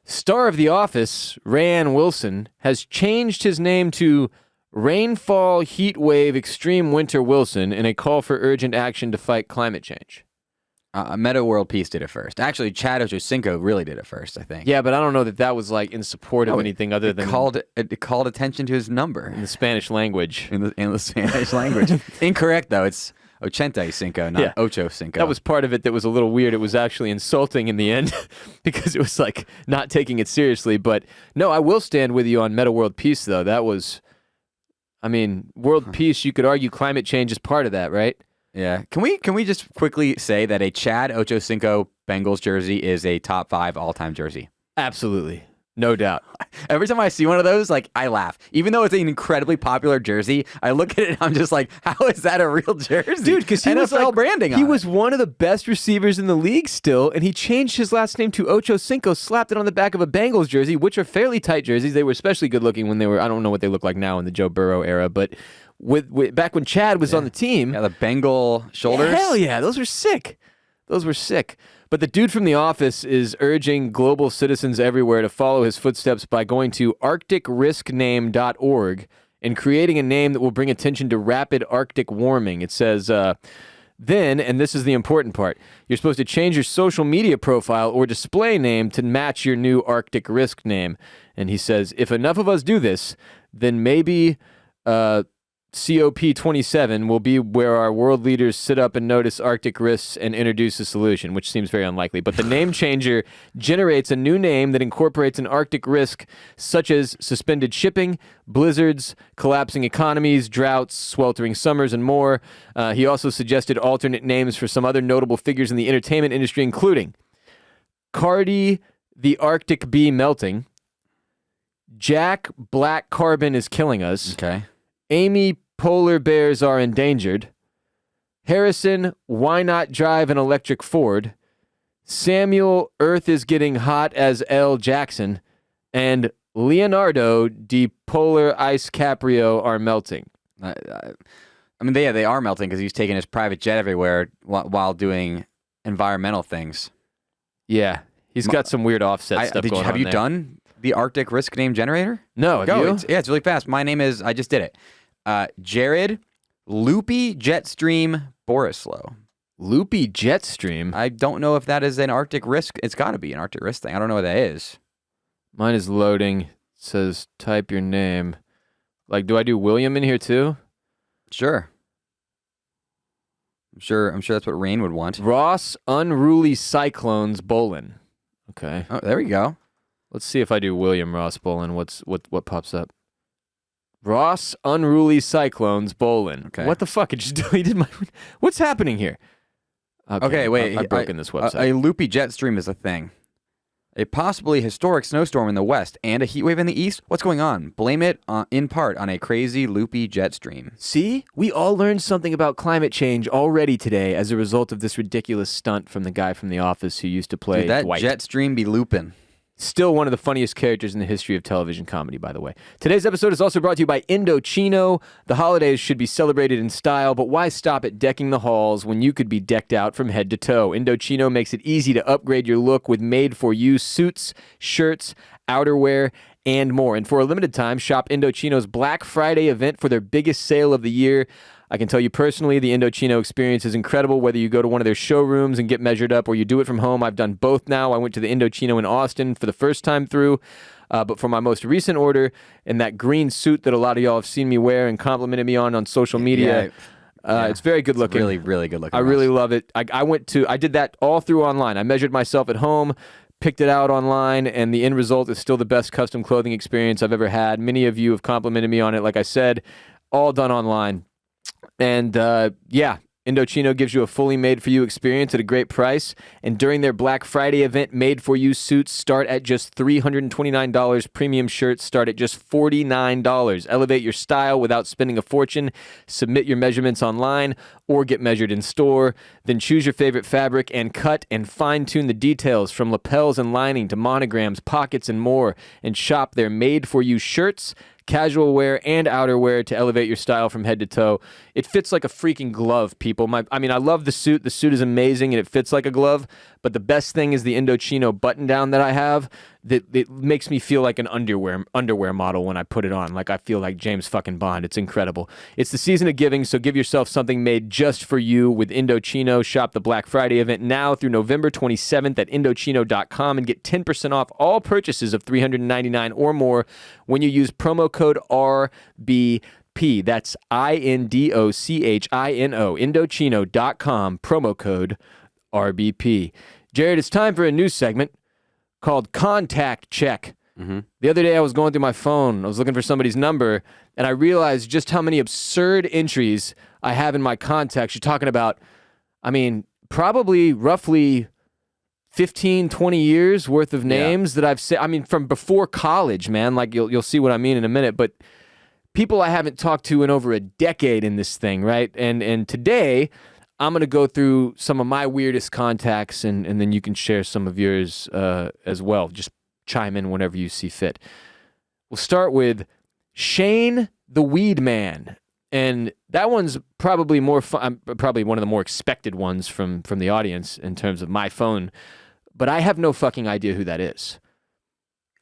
Star of The Office, Rainn Wilson, has changed his name to Rainfall Heat Wave Extreme Winter Wilson in a call for urgent action to fight climate change. Meta World Peace did it first. Actually, Chad Ochocinco really did it first, I think. Yeah, but I don't know that was like in support of anything other than It called attention to his number in the Spanish language. in the Spanish language. Incorrect, though. It's 85, not Ocho Cinco. That was part of it that was a little weird. It was actually insulting in the end because it was like not taking it seriously. But no, I will stand with you on Meta World Peace, though. That was, I mean, world peace, you could argue climate change is part of that, right? Yeah. Can we just quickly say that a Chad Ochocinco Bengals jersey is a top 5 all-time jersey? Absolutely. No doubt. Every time I see one of those, like, I laugh. Even though it's an incredibly popular jersey, I look at it and I'm just like, how is that a real jersey? Dude, because he was NFL like, branding he on was it. one of the best receivers in the league still, and he changed his last name to Ocho Cinco, slapped it on the back of a Bengals jersey, which are fairly tight jerseys. They were especially good looking when they were, I don't know what they look like now in the Joe Burrow era, but with back when Chad was on the team. Yeah, the Bengal shoulders. Hell yeah, those were sick. Those were sick. But the dude from The Office is urging global citizens everywhere to follow his footsteps by going to arcticriskname.org and creating a name that will bring attention to rapid Arctic warming. It says, then, and this is the important part, you're supposed to change your social media profile or display name to match your new Arctic risk name. And he says, if enough of us do this, then maybe COP27 will be where our world leaders sit up and notice Arctic risks and introduce a solution, which seems very unlikely. But the name changer generates a new name that incorporates an Arctic risk such as suspended shipping, blizzards, collapsing economies, droughts, sweltering summers, and more. He also suggested alternate names for some other notable figures in the entertainment industry, including Cardi the Arctic Bee Melting, Jack Black Carbon is Killing Us, Okay. Amy, polar bears are endangered. Harrison, why not drive an electric Ford? Samuel, Earth is getting hot as L. Jackson. And Leonardo, the polar ice Caprio are melting. I mean, they are melting because he's taking his private jet everywhere while doing environmental things. Yeah, he's got some weird offset stuff going on. Have you done the Arctic Risk Name Generator? No, have you? It's really fast. My name is, I just did it. Jared Loopy Jetstream Borislow. Loopy Jetstream? I don't know if that is an Arctic Risk. It's got to be an Arctic Risk thing. I don't know what that is. Mine is loading. It says type your name. Like, do I do William in here too? Sure. I'm sure that's what Rainn would want. Ross Unruly Cyclones Bolen. Okay. Oh, there we go. Let's see if I do William Ross Bolen. What pops up? Ross Unruly Cyclones Bolen. Okay. What the fuck? It just deleted my... What's happening here? Okay, wait. I've broken this website. A loopy jet stream is a thing. A possibly historic snowstorm in the west and a heat wave in the east? What's going on? Blame it in part on a crazy loopy jet stream. See? We all learned something about climate change already today as a result of this ridiculous stunt from the guy from The Office who used to play Dude, that Dwight. jet stream be looping. Still one of the funniest characters in the history of television comedy, by the way. Today's episode is also brought to you by Indochino. The holidays should be celebrated in style, but why stop at decking the halls when you could be decked out from head to toe? Indochino makes it easy to upgrade your look with made-for-you suits, shirts, outerwear, and more. And for a limited time, shop Indochino's Black Friday event for their biggest sale of the year. I can tell you personally, the Indochino experience is incredible, whether you go to one of their showrooms and get measured up or you do it from home. I've done both now. I went to the Indochino in Austin for the first time through, but for my most recent order, in that green suit that a lot of y'all have seen me wear and complimented me on social media, it's very good looking. Really, really good looking. I really love it. I did that all through online. I measured myself at home, picked it out online, and the end result is still the best custom clothing experience I've ever had. Many of you have complimented me on it, like I said, all done online. And Indochino gives you a fully made-for-you experience at a great price. And during their Black Friday event, made-for-you suits start at just $329. Premium shirts start at just $49. Elevate your style without spending a fortune. Submit your measurements online or get measured in store. Then choose your favorite fabric and cut and fine-tune the details from lapels and lining to monograms, pockets, and more. And shop their made-for-you shirts, casual wear, and outerwear to elevate your style from head to toe. It fits like a freaking glove, people. I love the suit. The suit is amazing, and it fits like a glove. But the best thing is the Indochino button-down that I have. That it makes me feel like an underwear model when I put it on. Like I feel like James fucking Bond. It's incredible. It's the season of giving, so give yourself something made just for you with Indochino. Shop the Black Friday event now through November 27th at Indochino.com and get 10% off all purchases of $399 or more when you use promo code RBP. That's INDOCHINO. Indochino.com, promo code RBP. Jared, it's time for a new segment called Contact Check. Mm-hmm. The other day I was going through my phone. I was looking for somebody's number, and I realized just how many absurd entries I have in my contacts. You're talking about, probably roughly 15, 20 years worth of names that I've said. From before college, man. Like you'll see what I mean in a minute. But people I haven't talked to in over a decade in this thing, right? And today I'm going to go through some of my weirdest contacts, and then you can share some of yours as well. Just chime in whenever you see fit. We'll start with Shane the Weed Man. And that one's probably more fun, probably one of the more expected ones from the audience in terms of my phone. But I have no fucking idea who that is.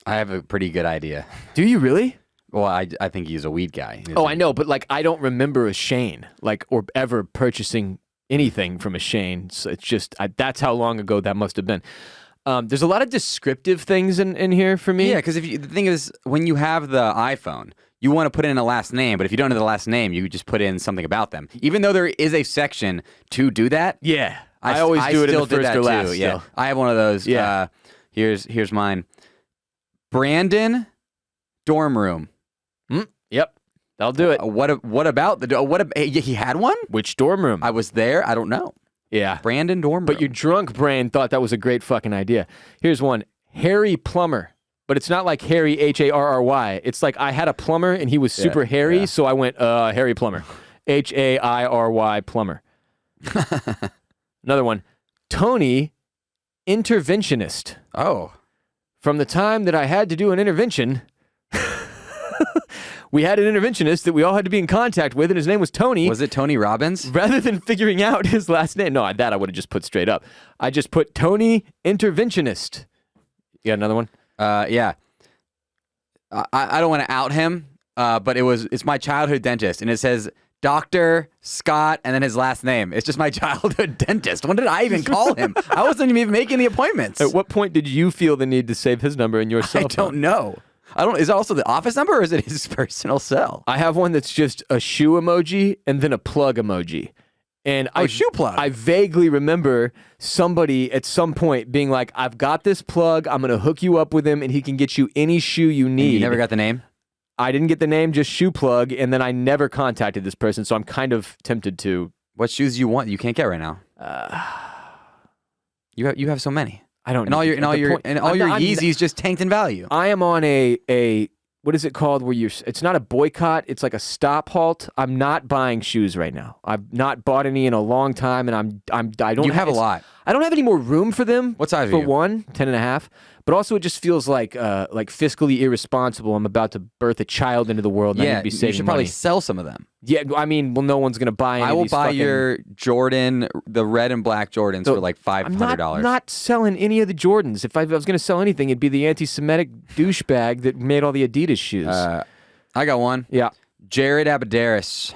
I have a pretty good idea. Do you really? Well, I think he's a weed guy. I know, but I don't remember a Shane, or ever purchasing anything from a Shane. So it's just, that's how long ago that must have been. There's a lot of descriptive things in here for me. Yeah, because the thing is, when you have the iPhone, you want to put in a last name, but if you don't know the last name, you just put in something about them. Even though there is a section to do that. Yeah, I always do it in the first or last. Yeah, I have one of those. Yeah. Here's mine. Brandon, dorm room. Yep. That'll do it. What about he had one? Which dorm room? I was there. I don't know. Yeah. Brandon dorm room. But your drunk brain thought that was a great fucking idea. Here's one. Harry Plumber. But it's not like Harry, Harry. It's like I had a plumber and he was super hairy, so I went, Harry Plumber. Hairy Plumber. Another one. Tony Interventionist. Oh. From the time that I had to do an intervention... We had an interventionist that we all had to be in contact with, and his name was Tony. Was it Tony Robbins? Rather than figuring out his last name. No, that I would have just put straight up. I just put Tony Interventionist. You got another one? Yeah. I don't want to out him, but it's my childhood dentist, and it says Dr. Scott and then his last name. It's just my childhood dentist. When did I even call him? I wasn't even making the appointments. At what point did you feel the need to save his number in your cell phone? I don't know. Is it also the office number or is it his personal cell? I have one that's just a shoe emoji and then a plug emoji. And shoe plug. I vaguely remember somebody at some point being like, I've got this plug. I'm going to hook you up with him and he can get you any shoe you need. And you never got the name? I didn't get the name, just shoe plug. And then I never contacted this person. So I'm kind of tempted to. What shoes do you want? You can't get right now. You have so many. I don't and all your Yeezys just tanked in value. I am on a what is it called where it's not a boycott, it's like a stop halt. I'm not buying shoes right now. I've not bought any in a long time, and I don't. You have a lot. I don't have any more room for them. What size for are you? 1, 10.5. But also it just feels like fiscally irresponsible. I'm about to birth a child into the world and I need to be saving you should money. probably sell some of them. Yeah, I mean, well, no one's going to buy any I of will these buy fucking... your Jordan, the red and black Jordans for like $500. I'm not selling any of the Jordans. If I was going to sell anything, it'd be the anti-Semitic douchebag that made all the Adidas shoes. I got one. Yeah. Jared Abadaris.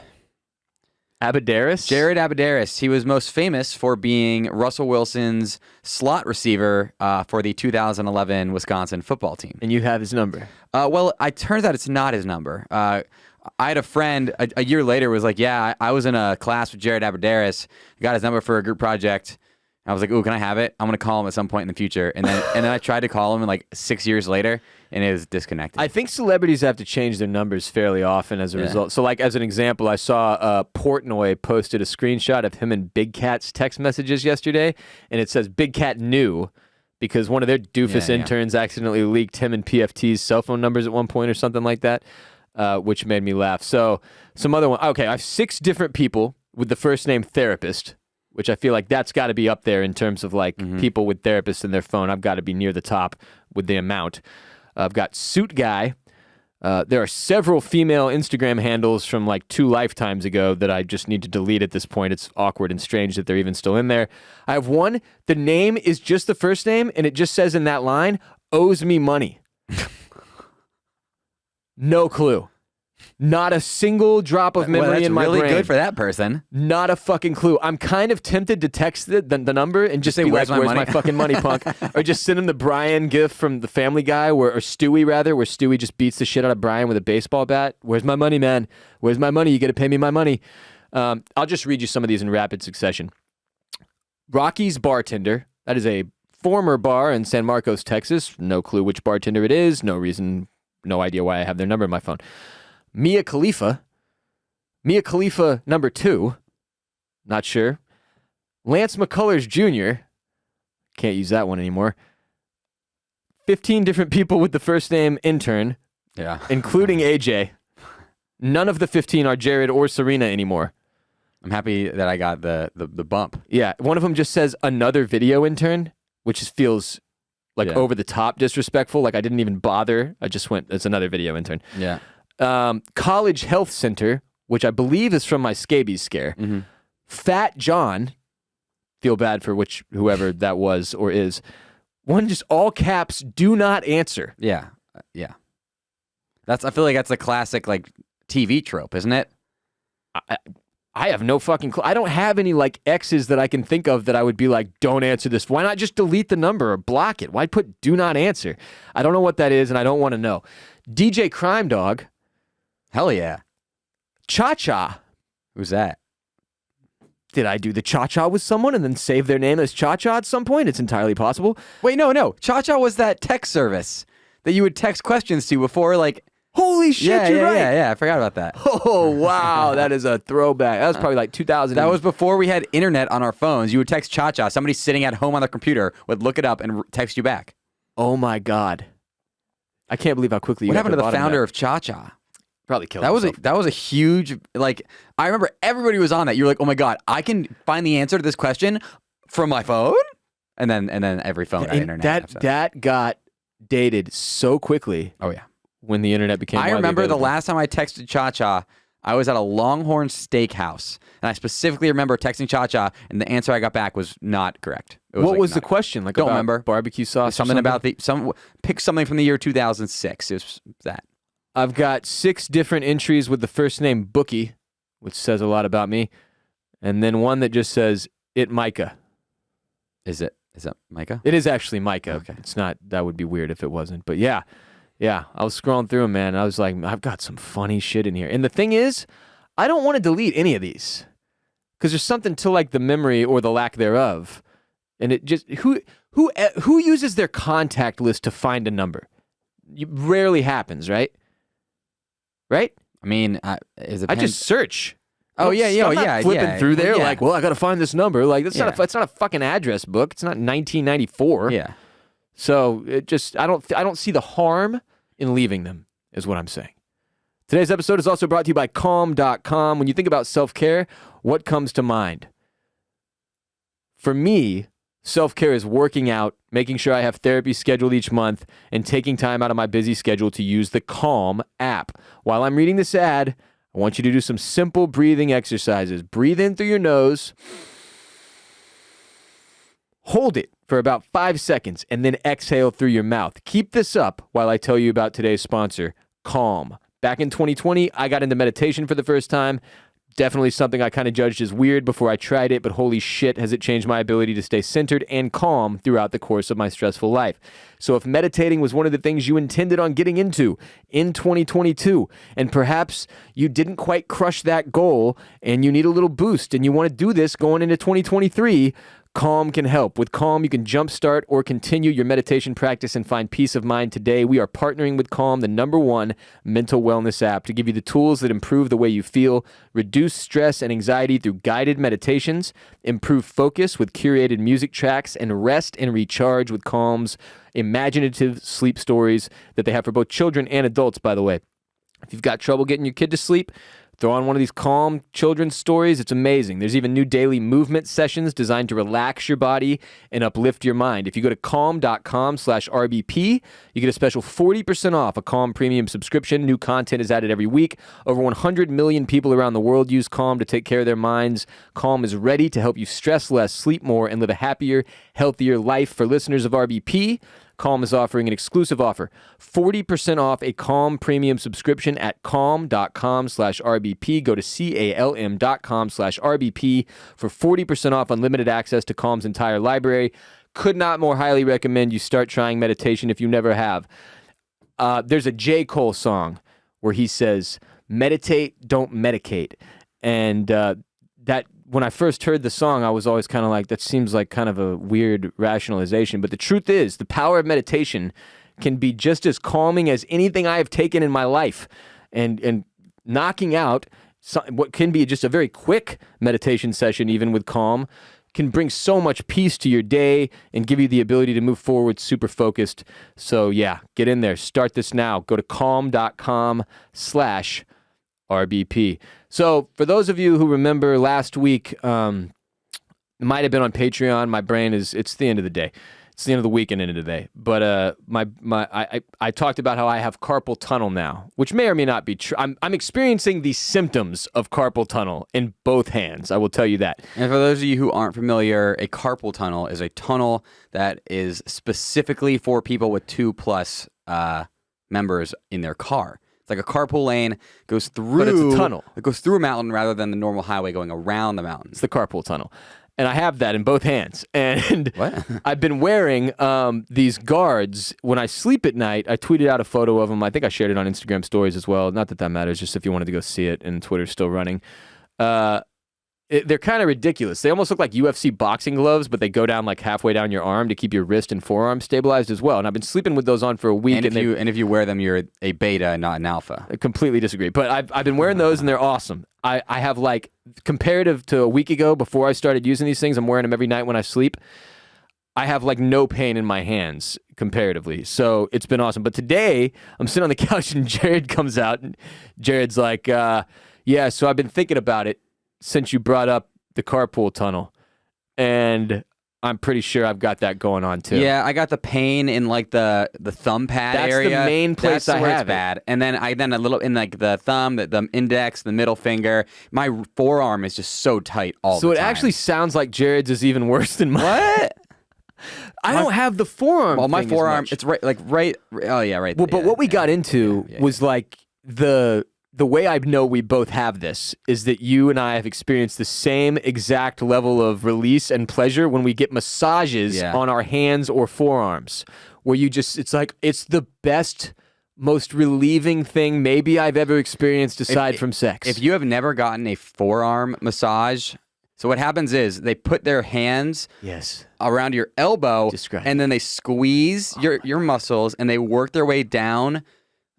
Jared Abadaris. He was most famous for being Russell Wilson's slot receiver for the 2011 Wisconsin football team. And you have his number. Well, it turns out it's not his number. I had a friend a year later was like, yeah, I was in a class with Jared Abadaris, got his number for a group project. I was like, ooh, can I have it? I'm going to call him at some point in the future. And then I tried to call him and like 6 years later, and it was disconnected. I think celebrities have to change their numbers fairly often as a result. So like as an example, I saw Portnoy posted a screenshot of him and Big Cat's text messages yesterday, and it says Big Cat knew because one of their doofus interns accidentally leaked him and PFT's cell phone numbers at one point or something like that, which made me laugh. So some other one. Okay, I have 6 different people with the first name Therapist, which I feel like that's got to be up there in terms of like people with therapists in their phone. I've got to be near the top with the amount. I've got Suit Guy. There are several female Instagram handles from like 2 lifetimes ago that I just need to delete at this point. It's awkward and strange that they're even still in there. I have one. The name is just the first name, and it just says in that line, owes me money. No clue. Not a single drop of memory in my brain. That's really good for that person. Not a fucking clue. I'm kind of tempted to text the number and just say, where's my fucking money, punk? Or just send him the Brian gif from the Family Guy, or Stewie rather, where Stewie just beats the shit out of Brian with a baseball bat. Where's my money, man? Where's my money? You got to pay me my money. I'll just read you some of these in rapid succession. Rocky's Bartender. That is a former bar in San Marcos, Texas. No clue which bartender it is. No reason, no idea why I have their number in my phone. Mia Khalifa number 2, not sure. Lance McCullers Jr., can't use that one anymore. 15 different people with the first name Intern, including AJ. None of the 15 are Jared or Serena anymore. I'm happy that I got the bump. Yeah, one of them just says another video intern, which feels like over the top disrespectful. Like I didn't even bother. I just went, it's another video intern. Yeah. College Health Center, which I believe is from my scabies scare. Mm-hmm. Fat John, feel bad for whoever that was or is. One just all caps, do not answer. Yeah, yeah. I feel like that's a classic like TV trope, isn't it? I have no fucking clue. I don't have any like exes that I can think of that I would be like, don't answer this. Why not just delete the number or block it? Why put do not answer? I don't know what that is and I don't want to know. DJ Crime Dog. Hell yeah. Cha-Cha. Who's that? Did I do the Cha-Cha with someone and then save their name as Cha-Cha at some point? It's entirely possible. Wait, no. Cha-Cha was that text service that you would text questions to before, like... Holy shit, you're right. Yeah, I forgot about that. Oh, wow. That is a throwback. That was probably like 2000. That was before we had internet on our phones. You would text Cha-Cha. Somebody sitting at home on their computer would look it up and text you back. Oh, my God. I can't believe how quickly you What got happened to the founder that. of Cha-Cha? Probably killed himself. That was a huge, like, I remember everybody was on that. You were like, oh my God, I can find the answer to this question from my phone? And then every phone got internet. That got dated so quickly. Oh yeah. when the internet became I widely remember the available. last time I texted Cha-Cha, I was at a Longhorn Steakhouse, and I specifically remember texting Cha-Cha, and the answer I got back was not correct. What was the question? Like Don't about remember. Barbecue sauce? Something about pick something from the year 2006. It was that. I've got 6 different entries with the first name Bookie, which says a lot about me, and then one that just says it Micah. Is that Micah? It is actually Micah. Okay. It's not. That would be weird if it wasn't. But yeah. I was scrolling through them, man. And I was like, I've got some funny shit in here. And the thing is, I don't want to delete any of these because there's something to like the memory or the lack thereof. And it just who uses their contact list to find a number? It rarely happens, right? Right? I mean, I just search. Oh yeah, I'm not flipping through there yeah. like, well, I got to find this number. Like it's not a fucking address book. It's not 1994. Yeah. So it just I don't see the harm in leaving them is what I'm saying. Today's episode is also brought to you by Calm.com. When you think about self-care, what comes to mind? For me, self-care is working out, making sure I have therapy scheduled each month, and taking time out of my busy schedule to use the Calm app. While I'm reading this ad, I want you to do some simple breathing exercises. Breathe in through your nose. Hold it for about 5 seconds and then exhale through your mouth. Keep this up while I tell you about today's sponsor, Calm. Back in 2020, I got into meditation for the first time. Definitely something I kind of judged as weird before I tried it, but holy shit, has it changed my ability to stay centered and calm throughout the course of my stressful life. So if meditating was one of the things you intended on getting into in 2022, and perhaps you didn't quite crush that goal and you need a little boost and you want to do this going into 2023, Calm can help. With Calm, you can jumpstart or continue your meditation practice and find peace of mind today. We are partnering with Calm, the #1 mental wellness app, to give you the tools that improve the way you feel, reduce stress and anxiety through guided meditations, improve focus with curated music tracks, and rest and recharge with Calm's imaginative sleep stories that they have for both children and adults, by the way. If you've got trouble getting your kid to sleep, throw on one of these Calm children's stories. It's amazing. There's even new daily movement sessions designed to relax your body and uplift your mind. If you go to calm.com/RBP, you get a special 40% off a Calm premium subscription. New content is added every week. Over 100 million people around the world use Calm to take care of their minds. Calm is ready to help you stress less, sleep more, and live a happier, healthier life. For listeners of RBP, Calm is offering an exclusive offer, 40% off a Calm premium subscription at calm.com/RBP. Go to calm.com/RBP for 40% off unlimited access to Calm's entire library. Could not more highly recommend you start trying meditation if you never have. There's a J. Cole song where he says, meditate, don't medicate. And that when I first heard the song, I was always kind of like, that seems like kind of a weird rationalization. But the truth is, the power of meditation can be just as calming as anything I have taken in my life. And knocking out what can be just a very quick meditation session, even with Calm, can bring so much peace to your day and give you the ability to move forward super focused. So yeah, get in there. Start this now. Go to calm.com/RBP. So for those of you who remember last week, it might have been on Patreon. My brain it's the end of the day. It's the end of the week and into the day. But I talked about how I have carpal tunnel now, which may or may not be true. I'm experiencing the symptoms of carpal tunnel in both hands. I will tell you that. And for those of you who aren't familiar, a carpool tunnel is a tunnel that is specifically for people with 2+ members in their car. It's like a carpool lane, goes through. But it's a tunnel. It goes through a mountain rather than the normal highway going around the mountain. It's the carpool tunnel. And I have that in both hands. And what? I've been wearing these guards when I sleep at night. I tweeted out a photo of them. I think I shared it on Instagram stories as well. Not that that matters, just if you wanted to go see it, and Twitter's still running. They're kind of ridiculous. They almost look like UFC boxing gloves, but they go down like halfway down your arm to keep your wrist and forearm stabilized as well. And I've been sleeping with those on for a week. And if you wear them, you're a beta and not an alpha. I completely disagree. But I've been wearing those, and they're awesome. I have, like, comparative to a week ago before I started using these things, I'm wearing them every night when I sleep. I have, like, no pain in my hands comparatively. So it's been awesome. But today, I'm sitting on the couch, and Jared comes out, and Jared's like, yeah, so I've been thinking about it since you brought up the carpool tunnel. And I'm pretty sure I've got that going on too. Yeah, I got the pain in like the thumb pad area. That's the main place That's I where have it's bad. And then a little in like the thumb, the index, the middle finger. My forearm is just so tight all the time. So it actually sounds like Jared's is even worse than mine. What? I don't have the forearm. Well, my thing forearm, as much. it's right. Oh yeah, right. Well, but what we got into was like the way I know we both have this is that you and I have experienced the same exact level of release and pleasure when we get massages on our hands or forearms, where it's the best, most relieving thing maybe I've ever experienced aside from sex. If you have never gotten a forearm massage, so what happens is they put their hands around your elbow and then they squeeze your muscles and they work their way down,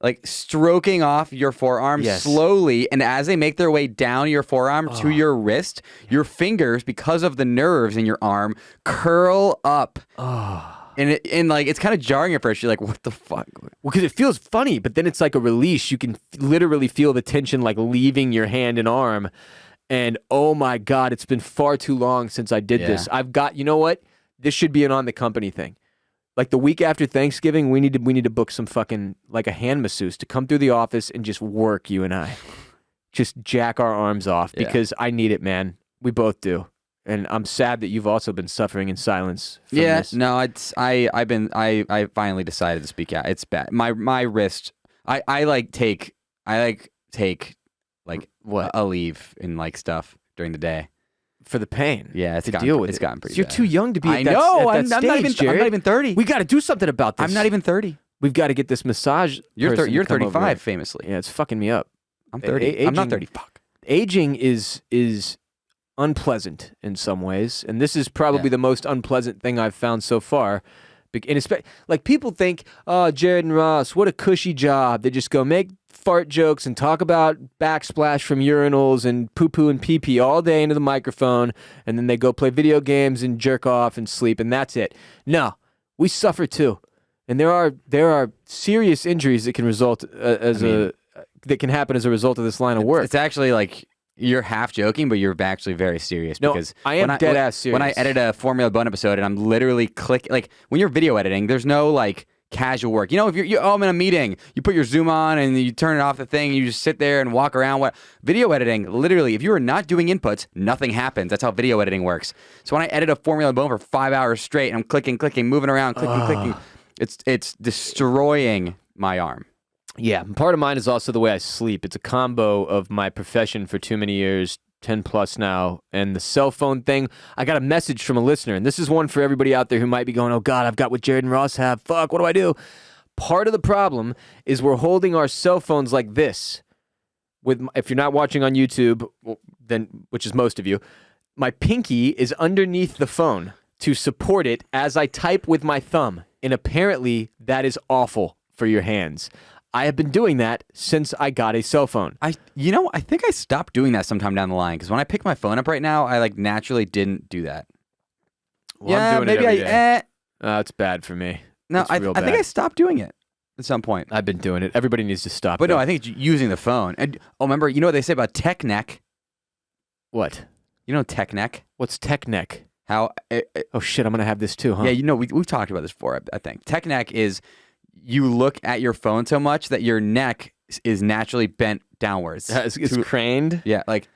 like stroking off your forearm slowly, and as they make their way down your forearm to your wrist, your fingers, because of the nerves in your arm, curl up. And it's kind of jarring at first. You're like, what the fuck? Well, because it feels funny, but then it's like a release. You can literally feel the tension like leaving your hand and arm. And oh my God, it's been far too long since I did this. You know what? This should be an on the company thing. Like the week after Thanksgiving, we need to book some fucking like a hand masseuse to come through the office and just work you and I, just jack our arms off because I need it, man. We both do, and I'm sad that you've also been suffering in silence. From this. No, I finally decided to speak out. It's bad. My wrist. I take like what a leave in like stuff during the day. For the pain, it's gotten pretty You're bad. too young to be. I know. I'm not even 30. We got to do something about this. I'm not even 30. We've got to get this massage. You're 35, over. Famously. Yeah, it's fucking me up. I'm 30. I'm not 30. Fuck. Aging is unpleasant in some ways, and this is probably the most unpleasant thing I've found so far. And like people think, oh, Jared and Ross, what a cushy job. They just go make fart jokes and talk about backsplash from urinals and poo-poo and pee-pee all day into the microphone, and then they go play video games and jerk off and sleep, and that's it. No, we suffer too, and there are serious injuries that can result that can happen as a result of this line of work. It's actually like you're half joking, but you're actually very serious. No, because I am dead ass serious. When I edit a Formula One episode and I'm literally like when you're video editing, there's no like casual work. You know, if I'm in a meeting, you put your Zoom on and you turn it off the thing, and you just sit there and walk around. Video editing, literally, if you are not doing inputs, nothing happens. That's how video editing works. So when I edit a Formula One for 5 hours straight, and I'm clicking, moving around, clicking, it's destroying my arm. Yeah, part of mine is also the way I sleep. It's a combo of my profession for too many years, 10 plus now, and the cell phone thing. I got a message from a listener, and this is one for everybody out there who might be going, oh God, I've got what Jared and Ross have. Fuck, what do I do? Part of the problem is we're holding our cell phones like this. If you're not watching on YouTube, then which is most of you, my pinky is underneath the phone to support it as I type with my thumb, and apparently that is awful for your hands. I have been doing that since I got a cell phone. I think I stopped doing that sometime down the line, because when I pick my phone up right now, I like naturally didn't do that. Well, I'm doing it every day. It's bad for me. No, I think I stopped doing it at some point. I've been doing it. Everybody needs to stop. But no, I think it's using the phone. And remember, you know what they say about tech neck? What? You know tech neck? What's tech neck? How? Oh shit, I'm gonna have this too, huh? Yeah, we've talked about this before. I think tech neck is you look at your phone so much that your neck is naturally bent downwards. It's craned? Yeah, like...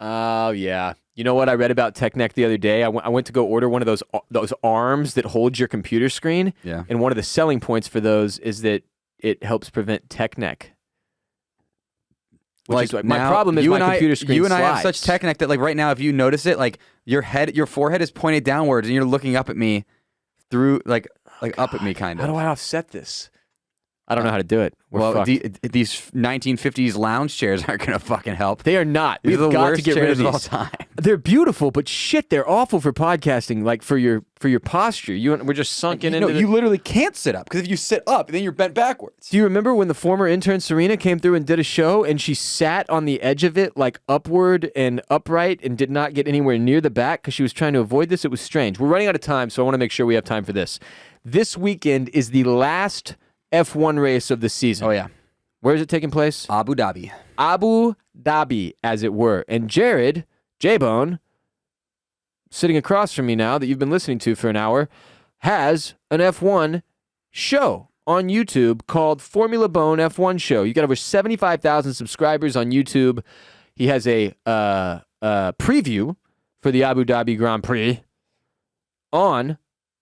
Oh, yeah. You know what I read about tech neck the other day? I went to go order one of those arms that holds your computer screen. Yeah. And one of the selling points for those is that it helps prevent tech neck. My problem is my computer screen You and I have slides. such tech neck that like right now, if you notice it, like your forehead is pointed downwards and you're looking up at me through like up at me kind of. How do I offset this? I don't know how to do it. These 1950s lounge chairs aren't going to fucking help. They are not. These We've are the got worst to get rid of chairs these. of all time. They're beautiful, but shit, they're awful for podcasting. Like for your posture, we're just sunken into. You literally can't sit up, because if you sit up, then you're bent backwards. Do you remember when the former intern Serena came through and did a show, and she sat on the edge of it, like upward and upright, and did not get anywhere near the back because she was trying to avoid this? It was strange. We're running out of time, so I want to make sure we have time for this. This weekend is the last F1 race of the season. Oh yeah. Where is it taking place? Abu Dhabi. Abu Dhabi, as it were. And Jared, J-Bone, sitting across from me now that you've been listening to for an hour, has an F1 show on YouTube called Formula Bone F1 Show. You got over 75,000 subscribers on YouTube. He has a preview for the Abu Dhabi Grand Prix on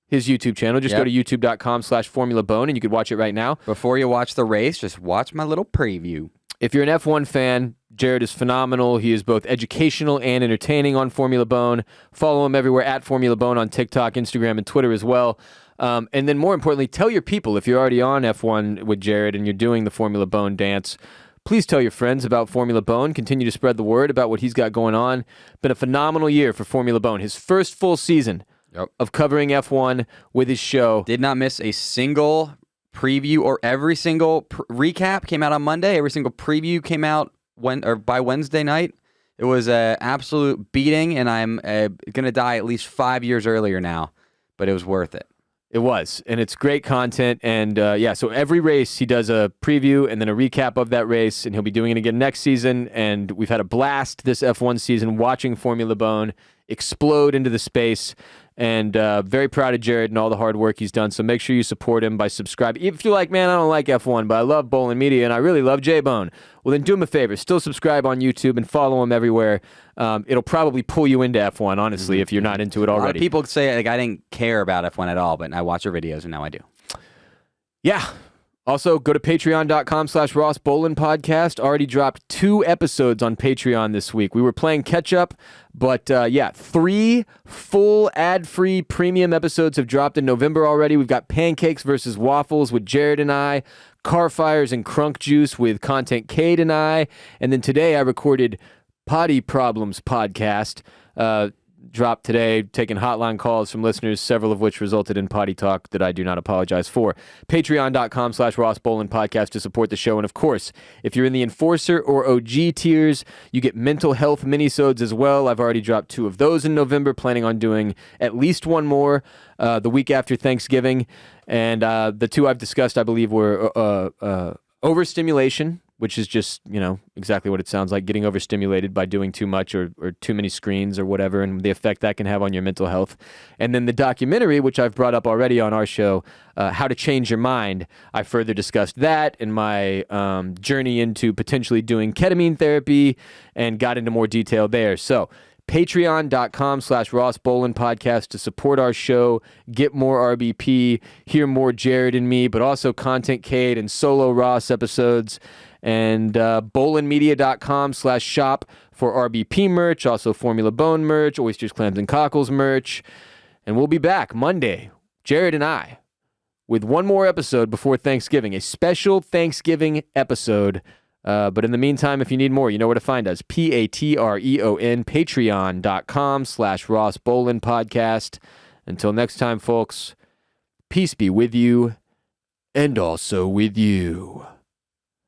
his YouTube channel. Just go to youtube.com/Formula Bone and you could watch it right now. Before you watch the race, just watch my little preview. If you're an F1 fan, Jared is phenomenal. He is both educational and entertaining on Formula Bone. Follow him everywhere at Formula Bone on TikTok, Instagram, and Twitter as well. And then more importantly, tell your people, if you're already on F1 with Jared and you're doing the Formula Bone dance, please tell your friends about Formula Bone. Continue to spread the word about what he's got going on. Been a phenomenal year for Formula Bone. His first full season of covering F1 with his show. Did not miss a single preview, or every single recap came out on Monday. Every single preview came out by Wednesday night. It was an absolute beating, and I'm going to die at least 5 years earlier now, but it was worth it. It was, and it's great content, and so every race he does a preview and then a recap of that race, and he'll be doing it again next season, and we've had a blast this F1 season watching Formula Bone explode into the space, and very proud of Jared and all the hard work he's done, so make sure you support him by subscribing. If you're like, man, I don't like F1, but I love Bolen Media, and I really love J-Bone, well, then do him a favor. Still subscribe on YouTube and follow him everywhere. It'll probably pull you into F1, honestly, if you're not into it already. A lot of people say I didn't care about F1 at all, but I watch their videos, and now I do. Yeah. Also, go to patreon.com/Ross Bolen podcast. Already dropped 2 episodes on Patreon this week. We were playing catch up, but 3 full ad-free premium episodes have dropped in November already. We've got Pancakes versus Waffles with Jared and I, Car Fires and Crunk Juice with Content Cade and I, and then today I recorded Potty Problems podcast. Dropped today, taking hotline calls from listeners, several of which resulted in potty talk that I do not apologize for. Patreon.com/Ross Bolen podcast to support the show. And of course, if you're in the Enforcer or OG tiers, you get mental health minisodes as well. I've already dropped 2 of those in November, planning on doing at least 1 more the week after Thanksgiving. And the 2 I've discussed, I believe, were overstimulation, which is just, exactly what it sounds like, getting overstimulated by doing too much or too many screens or whatever, and the effect that can have on your mental health. And then the documentary, which I've brought up already on our show, How to Change Your Mind. I further discussed that and my journey into potentially doing ketamine therapy and got into more detail there. So patreon.com/Ross Bolen podcast to support our show, get more RBP, hear more Jared and me, but also Content Cade and solo Ross episodes. And bolenmedia.com/shop for RBP merch, also Formula Bone merch, Oysters, Clams, and Cockles merch. And we'll be back Monday, Jared and I, with 1 more episode before Thanksgiving, a special Thanksgiving episode. But in the meantime, if you need more, you know where to find us. Patreon, patreon.com/Ross Bolen podcast. Until next time, folks, peace be with you and also with you.